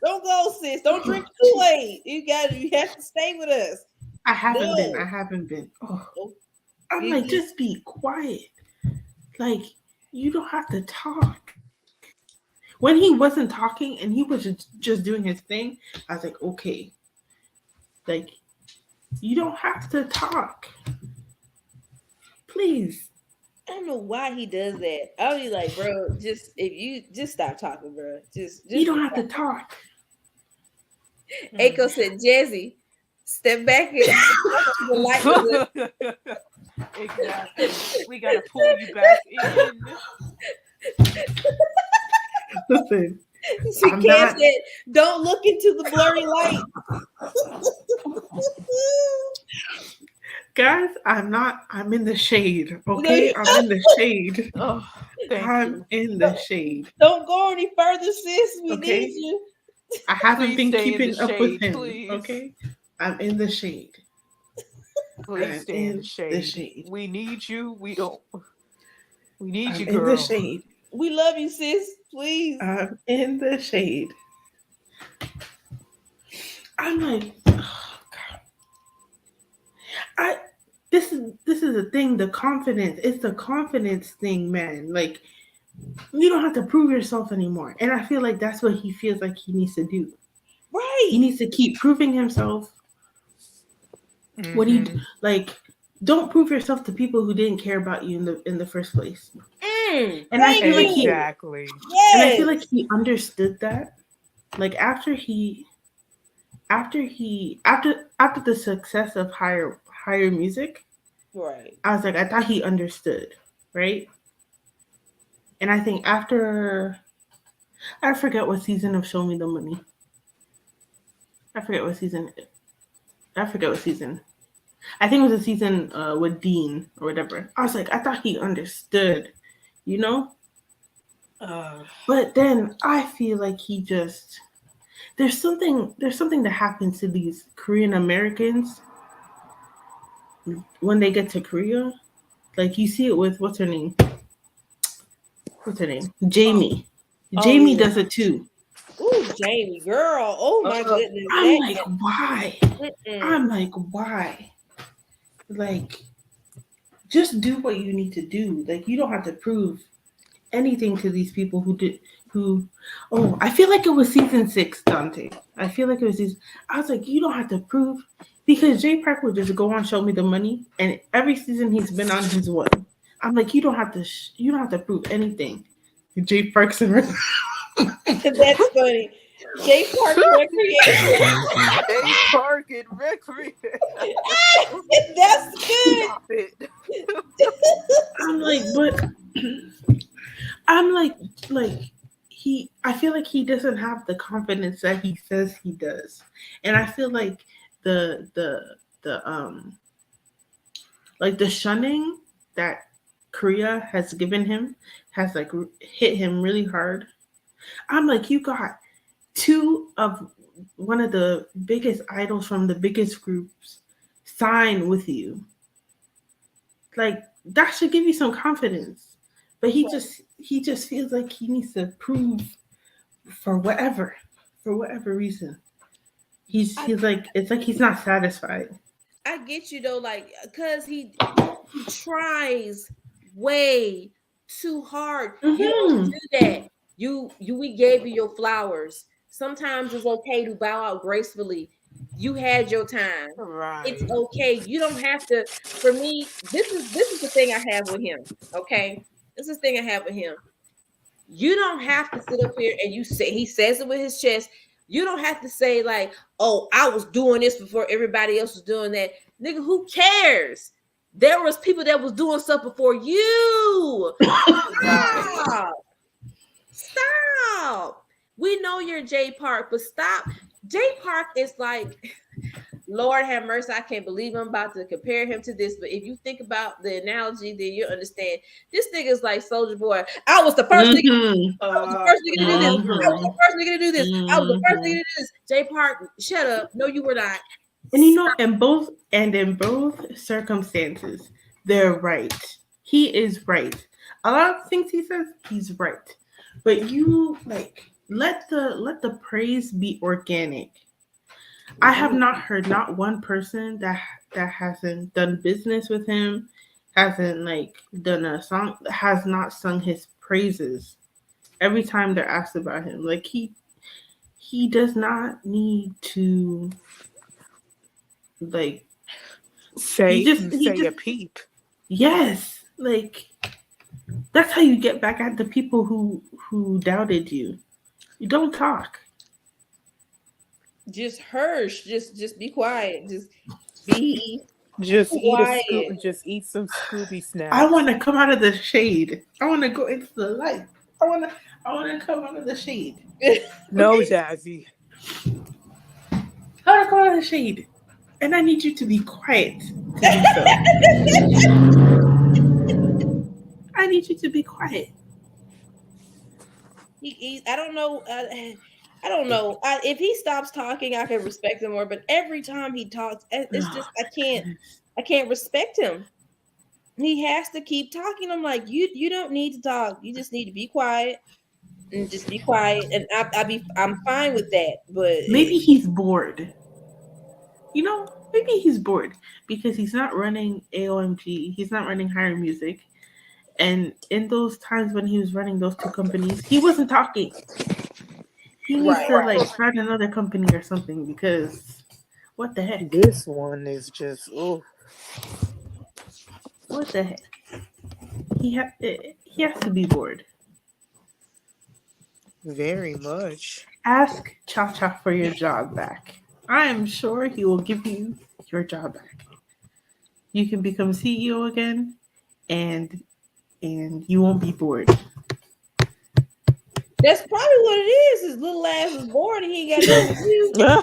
Don't go, sis. Don't drink Kool-Aid. You have to stay with us. I haven't been. I No. haven't been. Oh, Oh, I'm like, just be quiet. Like, you don't have to talk. When he wasn't talking and he was just doing his thing, I was like, okay, like, you don't have to talk. Please. I don't know why he does that. I'll be like, bro, just if you just stop talking, bro. Just You don't be have to quiet. talk. Aiko said, Jazzy, step back and the light was Exactly. We gotta pull you back in. Listen, She I'm can't not. say, don't look into the blurry light. Guys, I'm in the shade, okay? I'm in the shade. Oh, thank I'm you. in the shade, Don't go any further, sis. We need okay? you. I haven't Please been stay in the keeping up with shade, him, please. okay? I'm in the shade. Please I'm stay in in the shade. the shade. We need you. We need I'm you, in the girl. shade. We love you, sis. Please. I'm in the shade. I'm like, oh God. This is is the thing, the confidence. It's the confidence thing, man. Like, you don't have to prove yourself anymore. And I feel like that's what he feels like he needs to do. Right. He needs to keep proving himself. Mm-hmm. What he like, don't prove yourself to people who didn't care about you in the first place. And I feel like Exactly. Yes. and I feel like he understood that. Like after the success of higher music, Right. I was like, I thought he understood, right? And I think after, I forget what season of Show Me the Money. I forget what season. I think it was a season with Dean or whatever. I was like, I thought he understood, you know? But then I feel like he just there's something that happens to these Korean Americans when they get to Korea. Like you see it with what's her name? Jamie. Jamie yeah. does it too. Ooh, Jamie, girl. Oh my goodness. I'm like, why? Mm-mm. I'm like, why? Like, just do what you need to do. Like, you don't have to prove anything to these people I feel like it was season 6, Dante. I feel like it was I was like, you don't have to prove, because Jay Park would just go on Show Me the Money, and every season he's been on, he's won. I'm like, you don't have to prove anything. Jay Park's in That's funny. Jay Park Recreation. Jay Park and Recreation. That's good. Stop it. I'm like, but I'm like I feel like he doesn't have the confidence that he says he does. And I feel like the shunning that Korea has given him has like hit him really hard. I'm like, you got two of one of the biggest idols from the biggest groups sign with you. Like, that should give you some confidence. But he just feels like he needs to prove for whatever reason. He's like, it's like he's not satisfied. I get you though, like, because he tries way too hard. You don't do that. We gave you your flowers. Sometimes it's okay to bow out gracefully. You had your time. Right. It's okay. You don't have to. For me, this is the thing I have with him. Okay, this is the thing I have with him. You don't have to sit up here and he says it with his chest. You don't have to say like, oh, I was doing this before everybody else was doing that. Nigga, who cares? There was people that was doing stuff before you. Stop. We know you're Jay Park, but stop. Jay Park is like, Lord have mercy, I can't believe I'm about to compare him to this. But if you think about the analogy, then you understand. This nigga is like Soldier Boy. I was the first nigga. I was the first nigga to do this. I was the first nigga to do this. I was the first nigga to do this. Jay Park, shut up. No, you were not. And you know, in both circumstances, they're right. He is right. A lot of things he says, he's right. But you like let the praise be organic. I have not heard not one person that hasn't done business with him, hasn't like done a song, has not sung his praises every time they're asked about him. Like he does not need to like say a peep. Yes, like that's how you get back at the people who doubted you. You don't talk. Just hush. Just be quiet. Just be quiet. Just eat some Scooby snacks. I want to come out of the shade. I want to go into the light. I want to come out of the shade. No, Jazzy. I want to come out of the shade, and I need you to be quiet to do so. I need you to be quiet. I don't know. I don't know. If he stops talking, I can respect him more. But every time he talks, it's just I can't respect him. He has to keep talking. I'm like, you don't need to talk. You just need to be quiet and just be quiet. And I'm fine with that. But maybe he's bored. You know, maybe he's bored because he's not running AOMG, he's not running Higher Music. And in those times when he was running those two companies, he wasn't talking. He needs to like start another company or something because what the heck? This one is just What the heck? He has to be bored. very much. Ask Cha Cha for your job back. I am sure he will give you your job back. You can become CEO again, and you won't be bored. That's probably what it is. His little ass is bored and he ain't got nothing to do.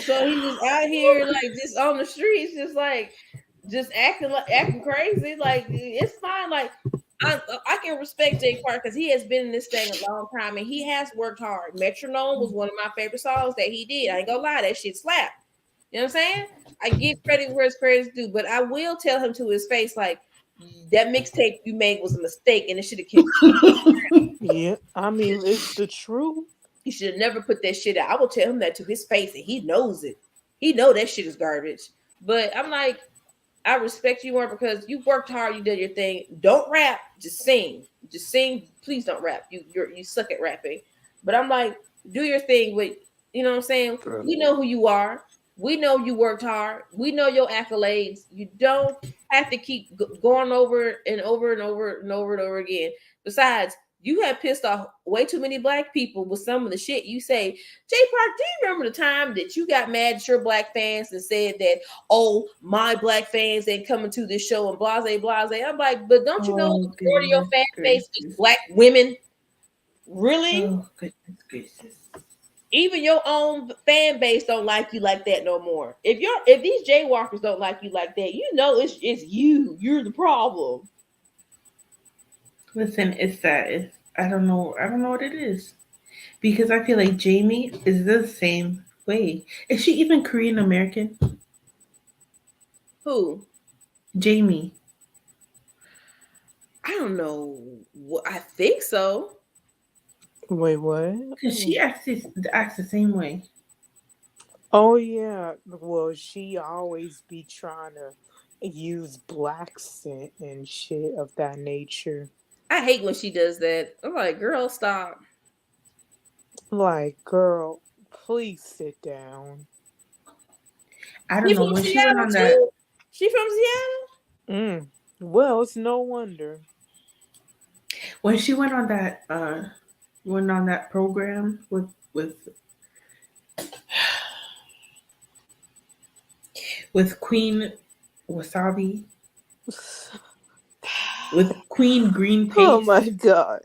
So he just out here like just on the streets, just acting crazy. Like it's fine. Like I can respect Jay Park because he has been in this thing a long time and he has worked hard. Metronome was one of my favorite songs that he did. I ain't gonna lie, that shit slapped. You know what I'm saying? I give credit where his credit's due, but I will tell him to his face, like, that mixtape you made was a mistake and it should have kept. Yeah, I mean, it's the truth. He should have never put that shit out. I will tell him that to his face, and he knows it. He know that shit is garbage. But I'm like, I respect you more because you worked hard. You did your thing. Don't rap. Just sing. Just sing. Please don't rap. You suck at rapping. But I'm like, do your thing with, you know what I'm saying? We know who you are. We know you worked hard. We know your accolades. You don't have to keep going over and over and over and over and over again. Besides, you have pissed off way too many black people with some of the shit you say. Jay Park, do you remember the time that you got mad at your black fans and said that, oh, my black fans ain't coming to this show and blase, blase? I'm like, but don't you know the majority of your fan base is black women? Really? Oh, goodness gracious. Even your own fan base don't like you like that no more. If these jaywalkers don't like you like that, you know it's you. You're the problem. Listen, it's that. I don't know what it is. Because I feel like Jamie is the same way. Is she even Korean American? Who? Jamie. I don't know. I think so. Wait, what? Because she acts the same way. Oh yeah. Well, she always be trying to use black scent and shit of that nature. I hate when she does that. I'm like, girl, stop. Like, girl, please sit down. I don't know when she went on that. She from Seattle? Well, it's no wonder. When she went on that program with Queen Wasabi, with Queen Green Paste. Oh my god.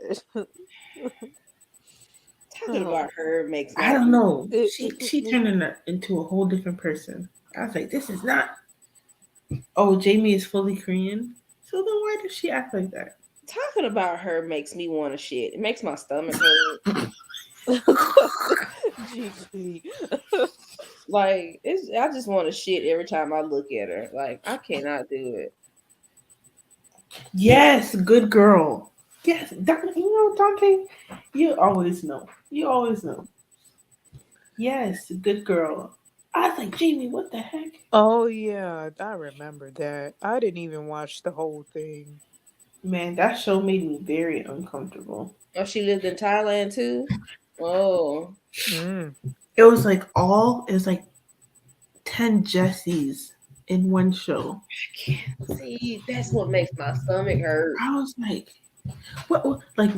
Talking about her makes me, I don't know. She turned into a whole different person. I was like, this is not. Oh, Jamie is fully Korean. So then why does she act like that? Talking about her makes me want to shit. It makes my stomach hurt. Gigi. Like, I just want to shit every time I look at her. Like, I cannot do it. Yes, good girl. Yes, Dante, you always know. You always know. Yes, good girl. I was like, Jamie, what the heck? Oh yeah, I remember that. I didn't even watch the whole thing. Man, that show made me very uncomfortable. Oh, she lived in Thailand too? Oh. It was like 10 Jessies in one show. I can't see. That's what makes my stomach hurt. I was like,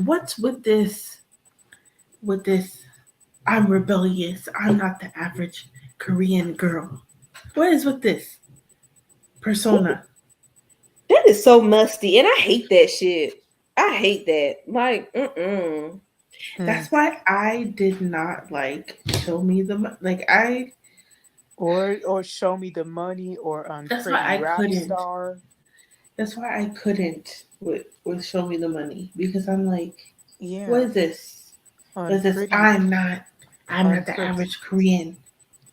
what's with this? With this, I'm rebellious. I'm not the average Korean girl. What is with this persona? That is so musty, and I hate that shit. I hate that. Like, That's why I did not like Show Me the or Show Me the Money or That's Pretty why I Rap couldn't. Star. That's why I couldn't with Show Me the Money because I'm like, yeah, what is this? What is this? I'm not the average Korean.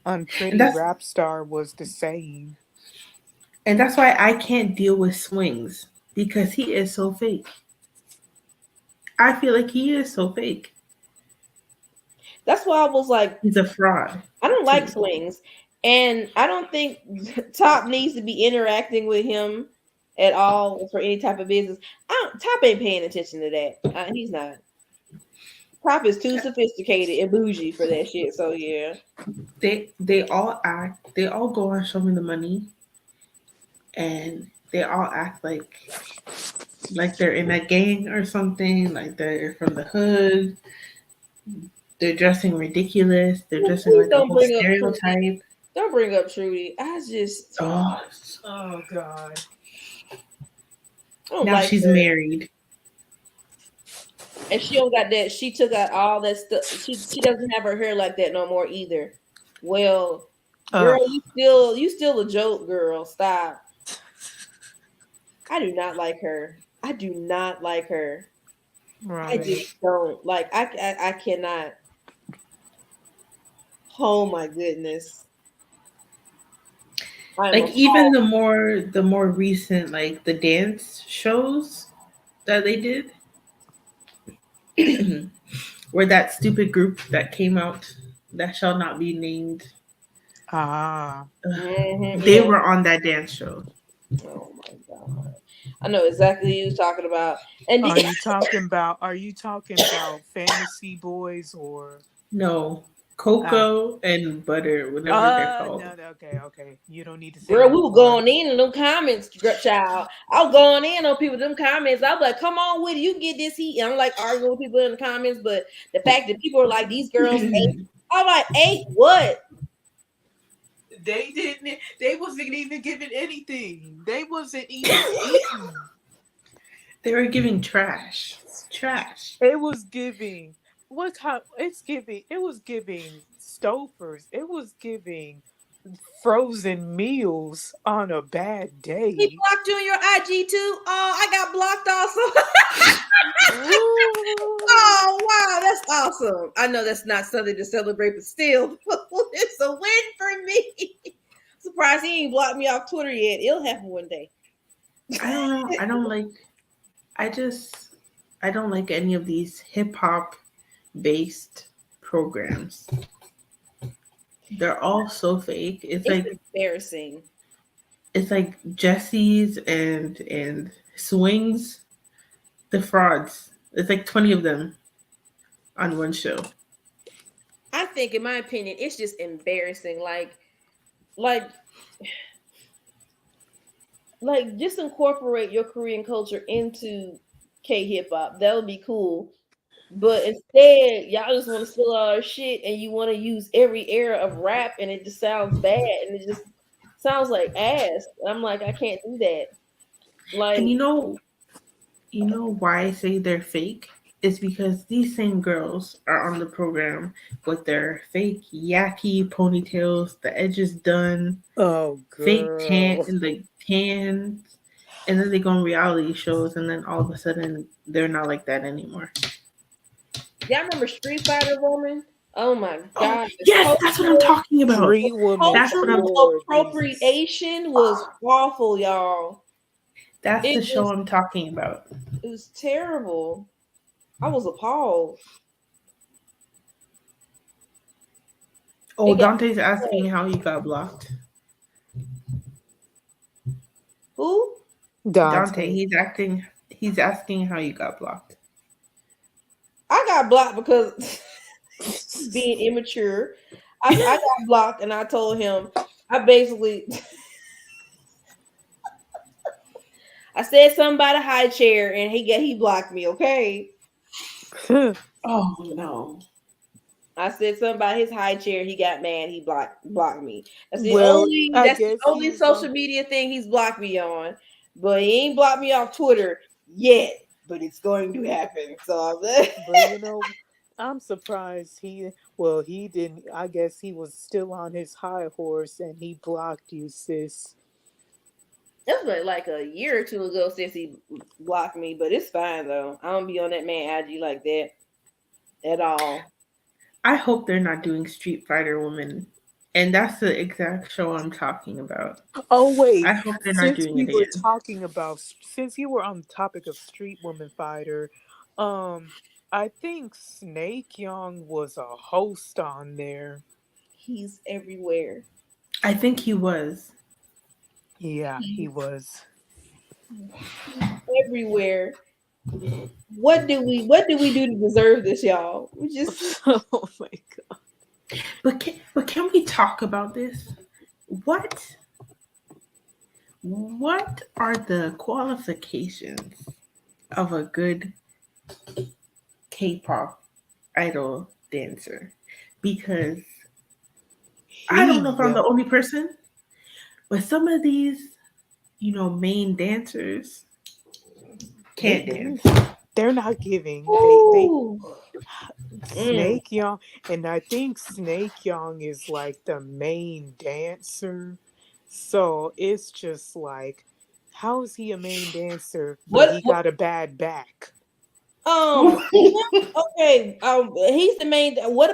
Pretty Rap Star was the same. And that's why I can't deal with Swings because he is so fake. I feel like he is so fake. That's why I was like, he's a fraud. I don't like Swings. And I don't think Top needs to be interacting with him at all for any type of business. Top ain't paying attention to that. He's not. Top is too sophisticated and bougie for that shit. So yeah. They all act. They all go on Show Me the Money, and they all act like they're in a gang or something. Like they're from the hood. They're dressing ridiculous. They're dressing Please like a don't whole bring up Trudy. stereotype. Don't bring up Trudy. I just Oh, Oh God. I don't now like she's her. married. And she don't got that. She took out all that stuff. She doesn't have her hair like that no more either. Well, girl, you still a joke, girl. Stop. I do not like her. I do not like her. I Right. just don't like. I cannot. Oh my goodness. I'm Like even appalled. the more recent like the dance shows that they did, where that stupid group that came out that shall not be named, Ah. they Yeah. were on that dance show. Oh my god. I know exactly who you're talking about. And Are you talking about? Are you talking about Fantasy Boys or? No, Ah. Coco and Butter, whatever they're called. No. Okay. You don't need to say girl, we no were more. going in them comments, child. I was going in on people them comments. I was like, "Come on with it, you get this heat." And I'm like arguing with people in the comments, but the fact that people are like, "These girls ate," I'm like, "Ate what?" They didn't. They wasn't even given anything. They wasn't even eating. They were giving trash. Trash. It was giving. What kind? It's giving. It was giving Stouffer's. It was giving frozen meals on a bad He day. blocked you on your IG too. Oh, I got blocked also. Ooh. Oh wow, that's awesome. I know that's not something to celebrate, but still, it's a win for me. Surprised he ain't blocked me off Twitter yet. It'll happen one day. I don't know. I just I don't like any of these hip hop based programs. They're all so fake. It's embarrassing. It's like Jesse's and Swings, the frauds. It's like 20 of them on one show. I think, in my opinion, it's just embarrassing. Like, just incorporate your Korean culture into K hip hop. That would be cool. But instead, y'all just want to steal all our shit and you want to use every era of rap and it just sounds bad and it just sounds like ass. I'm like, I can't do that. And Like, you know why I say they're fake? It's because these same girls are on the program with their fake yaki ponytails, the edges done, Oh, fake tan girl. and the tans, and then they go on reality shows, and then all of a sudden they're not like that anymore. y'all remember Street Fighter Woman? Oh my Oh god, the yes, that's what I'm talking about. Street Woman That's what I'm. cultural for these. appropriation was awful, y'all. That's It the show was I'm talking about. it was terrible. I was appalled. Oh, It got Dante's asking how you got blocked. who? Dante, Dante. He's asking how you got blocked. I got blocked because being immature. I got blocked and I told him I basically I said something about a high chair and he blocked me, okay? Oh no. I said something about his high chair, he got mad, he blocked me. Well, I That's the guess he only was on. social media thing he's blocked me on. But he ain't blocked me off Twitter yet. But it's going to happen. So But I'm surprised he. Well, he didn't. I guess he was still on his high horse and he blocked you, sis. that's been like a year or two ago since he blocked me, but it's fine though. I don't be on that man IG like that at all. I hope they're not doing Street Fighter Woman. And that's the exact show I'm talking about. Oh I wait, hope they're not doing it again. since you were on the topic of Street Woman Fighter, um, I think Snake Young was a host on there. He's everywhere. I think he was. Yeah, he was. Everywhere. What do we do to deserve this, y'all? We just Oh my god. But can we talk about this? What what are the qualifications of a good K-pop idol dancer? Because I don't know if I'm He the only person, but some of these, main dancers they can't they're dance. they're not giving. They ooh. Mm. Snake Young, and I think Snake Young is like the main dancer. So it's just like, how is he a main dancer, but What, he what got a bad back? okay, he's the main. What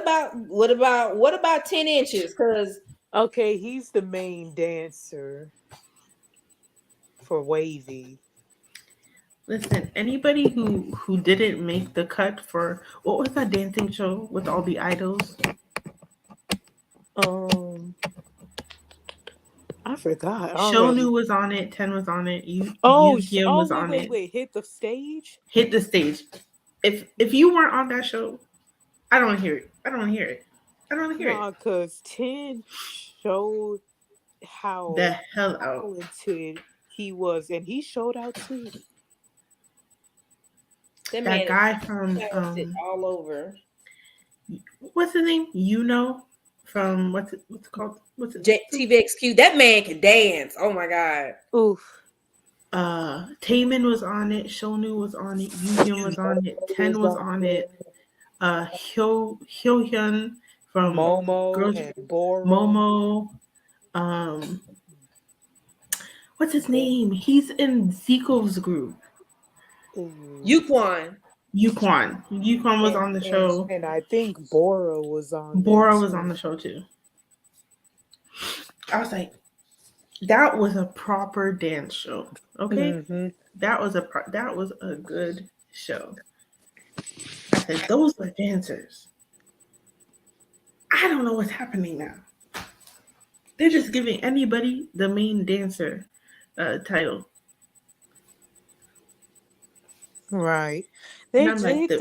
about 10 inches? Because Okay, he's the main dancer for Wavy. Listen, anybody who didn't make the cut for what was that dancing show with all the idols? Um, I forgot Shonu already. was on it, Ten was on it, Oh, Yu oh, was wait, on wait, it. wait! Hit the stage. Hit the stage. If you weren't on that show, I don't want to hear it. I don't want to hear it. I don't want to hear it. Nah, cause 10 showed The how hell out. talented he was, and he showed out too. that man That is guy from talented all over. what's his name? From what's it called? What's it? TVXQ. That man can dance. Oh my god. Oof. Taemin was on it, Shonu was on it, Yoon was on it, Ten was on it, Hyo from Momo Girls and Boro. Momo, what's his name? He's in Zico's group. Ooh. Yuquan. Yuquan was on the show. And I think Boro was on there Bora was on too. the show too. I was like, that was a proper dance show. Okay, Mm-hmm. that was a good show. I said those were dancers. I don't know what's happening now. They're just giving anybody the main dancer title, Right. and They I'm like, they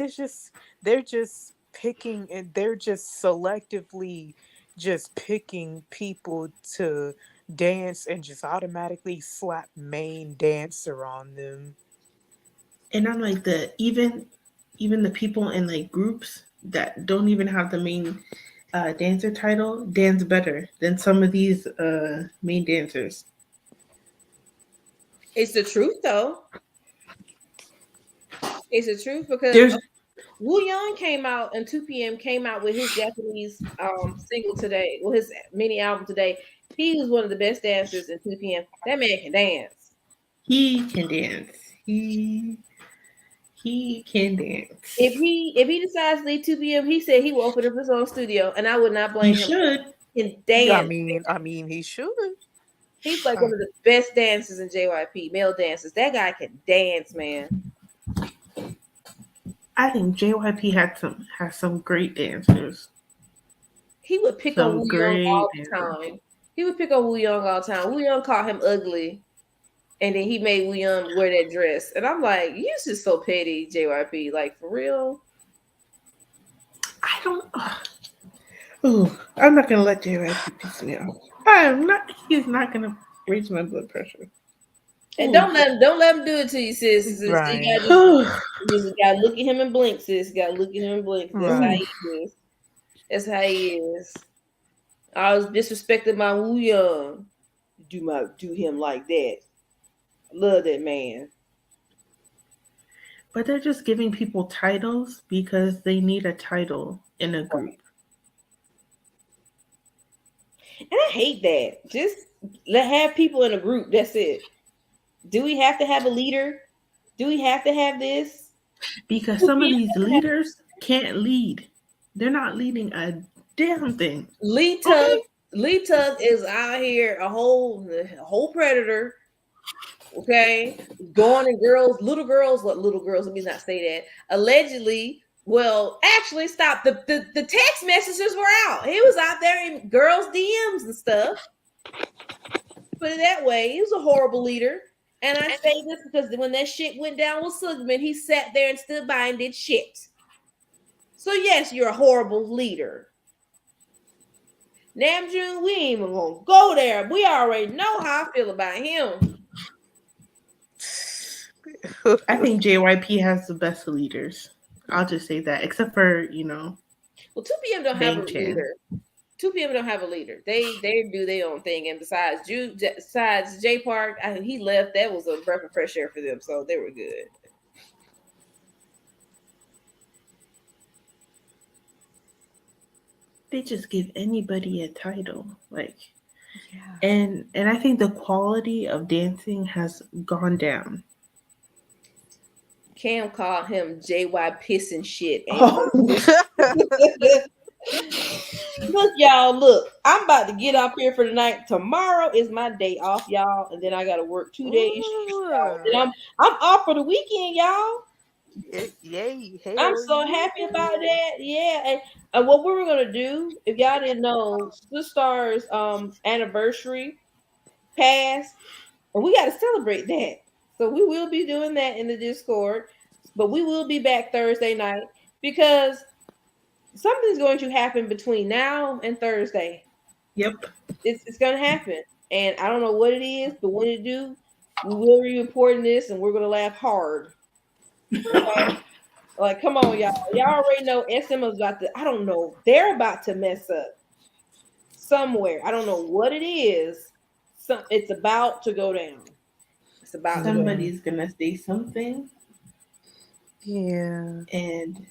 they're just picking, and they're just selectively just picking people to dance and just automatically slap main dancer on them. the even the people in like groups that don't even have the main dancer title dance better than some of these main dancers. It's the truth though. It's the truth because There's Woo Young came out and 2 p.m. came out with his Japanese single today, well his mini album today. He was one of the best dancers in 2 p.m. That man can dance. he can dance. He can dance. If he decides to leave 2 p.m., he said he will open up his own studio, and I would not He blame him. should. He can I dance. mean, he should. He's like one of the best dancers in JYP, male dancers. That guy can dance, man. I think JYP has some great dancers. He would pick on Some Woo Young great all the dancers. time. He would pick on Woo Young all the time. Woo Young called him ugly, and then he made Woo Young wear that dress. And I'm like, you just so petty, JYP. Like for real. I don't. Oh, I'm not gonna let JYP piss me off. I'm not. He's not gonna raise my blood pressure. And don't let him do it to you, sis. Right. You gotta look at him and blink, sis. You gotta look at him and blink. That's how Right. he is. That's how he is. I was disrespecting my Woo Young. Do him like that. Love that man. But they're just giving people titles because they need a title in a group. And I hate that. Just have people in a group. That's it. Do we have to have a leader? Do we have to have this? Because some of these leaders can't lead. They're not leading a damn thing. Lee Tuck is out here a whole predator. Okay, going in little girls. Let me not say that. Allegedly, well, actually, stop. The text messages were out. He was out there in girls' DMs and stuff. Put it that way. He was a horrible leader. And I say this because when that shit went down with Sugman, he sat there and stood by and did shit. So yes, you're a horrible leader. Namjoon, we ain't even gonna go there. We already know how I feel about him. I think JYP has the best leaders. I'll just say that, except for, Well, 2PM don't have a leader. 2PM don't have a leader. They do their own thing. And besides J Park, he left. That was a breath of fresh air for them, so they were good. They just give anybody a title, and I think the quality of dancing has gone down. Cam called him JY pissing shit. Oh. Look, y'all, look. I'm about to get up here for the night. Tomorrow is my day off, y'all, and then I gotta work 2 days. And I'm off for the weekend, y'all. Yay! I'm so happy about that. Yeah. And what we were gonna do, if y'all didn't know, Star's anniversary passed, and we gotta celebrate that. So we will be doing that in the Discord, but we will be back Thursday night because something's going to happen between now and Thursday. Yep. It's gonna happen. And I don't know what it is, but when it do, we will be reporting this and we're gonna laugh hard. Okay? Like, come on, y'all. Y'all already know SM is about to, I don't know, they're about to mess up somewhere. I don't know what it is. It's about to go down. It's about somebody's gonna say something. Yeah. And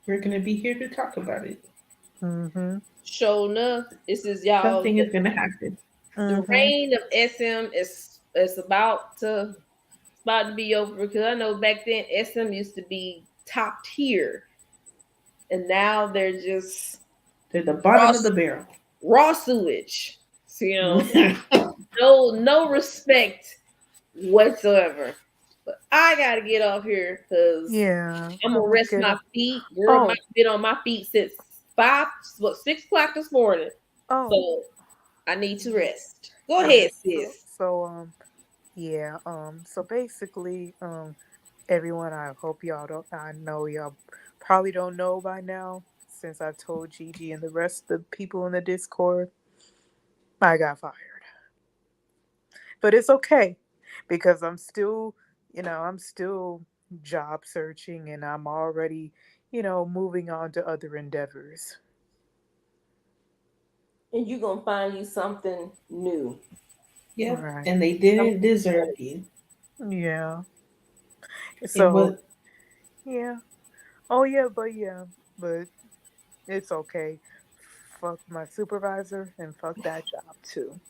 we're gonna be here to talk about it. Mm-hmm. Sure enough, this is y'all. Something is gonna happen. The reign of SM is about to be over because I know back then SM used to be top tier, and now they're the bottom of the barrel, raw sewage. So, no respect whatsoever. But I gotta get off here because I'm gonna rest my feet. Girl, I've been on my feet since 6 o'clock this morning. So I need to rest. Go ahead, sis. So so basically, everyone, I hope y'all I know y'all probably don't know by now, since I told Gigi and the rest of the people in the Discord, I got fired. But it's okay because I'm still job searching and I'm already, moving on to other endeavors. And you're gonna find you something new. Yeah. Right. And they didn't deserve you. Yeah. So yeah. Oh yeah, but it's okay. Fuck my supervisor and fuck that job too.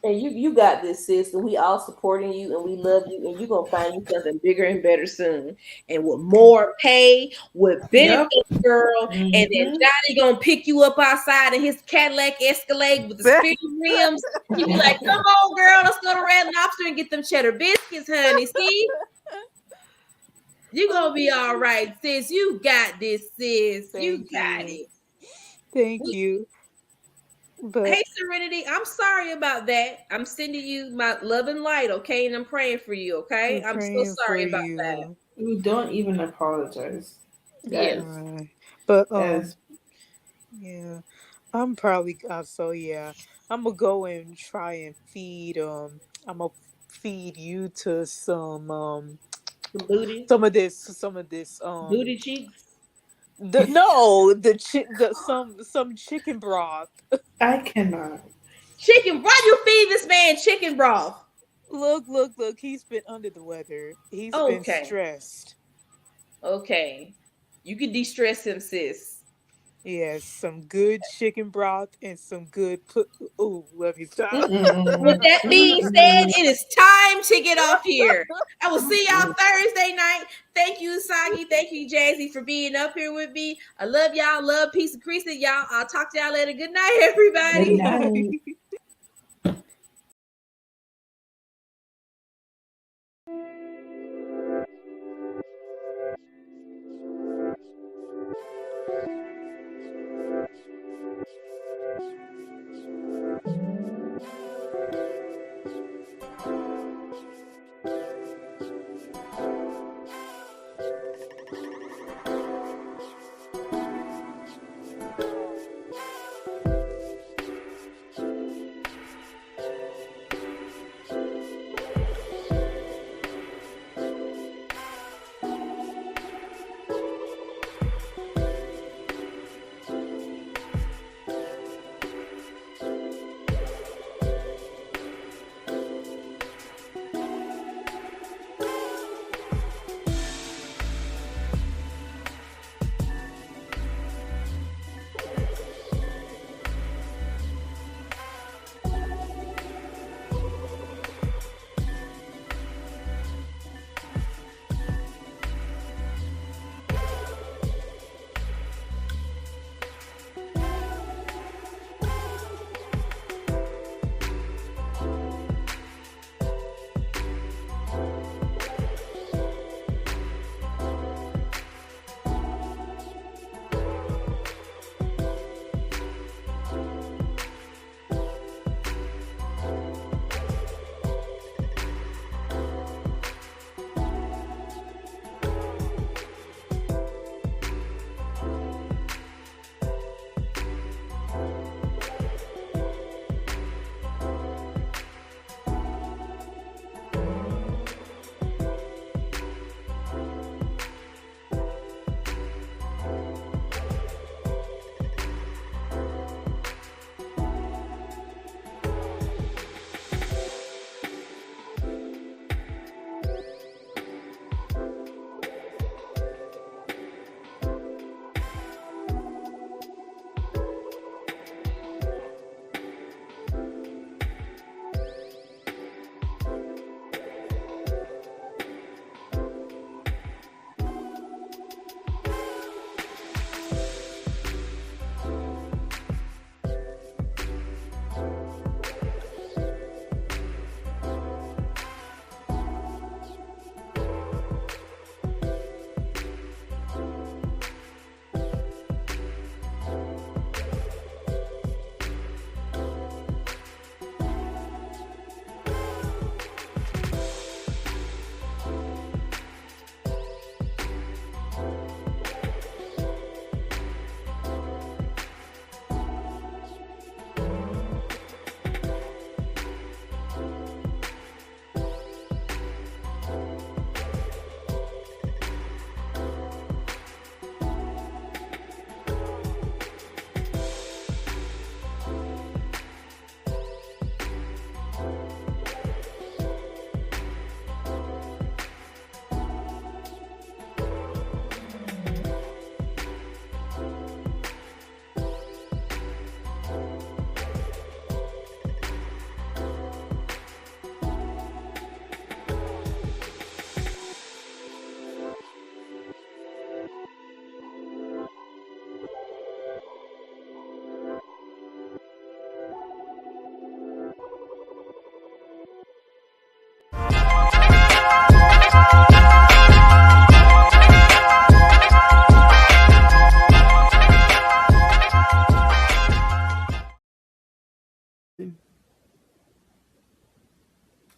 And you got this, sis, and we all supporting you and we love you, and you're gonna find you something bigger and better soon. And with more pay, with benefits, girl. Mm-hmm. And then Johnny gonna pick you up outside in his Cadillac Escalade with the spinning rims. You be like, come on, girl, let's go to Red Lobster and get them cheddar biscuits, honey. See? You're gonna be all right, sis. You got this, sis. You got it. Thank you. But hey, Serenity, I'm sorry about that. I'm sending you my love and light, okay? And I'm praying for you, okay? I'm so sorry about that. You don't even apologize. Yes. Right. But yeah. I'm probably I'm gonna go and try and feed I'm gonna feed you to some booty, some of this booty cheeks. Some chicken broth. I cannot. Chicken. Why do you feed this man chicken broth? Look. He's been under the weather. He's been stressed. Okay. You can de-stress him, sis. Yes, some good chicken broth and some good let me stop. With that being said, it is time to get off here. I will see y'all Thursday night. Thank you, Usagi. Thank you, Jazzy, for being up here with me. I love y'all. Love, peace, and crease, y'all. I'll talk to y'all later. Good night, everybody. Good night.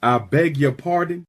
I beg your pardon?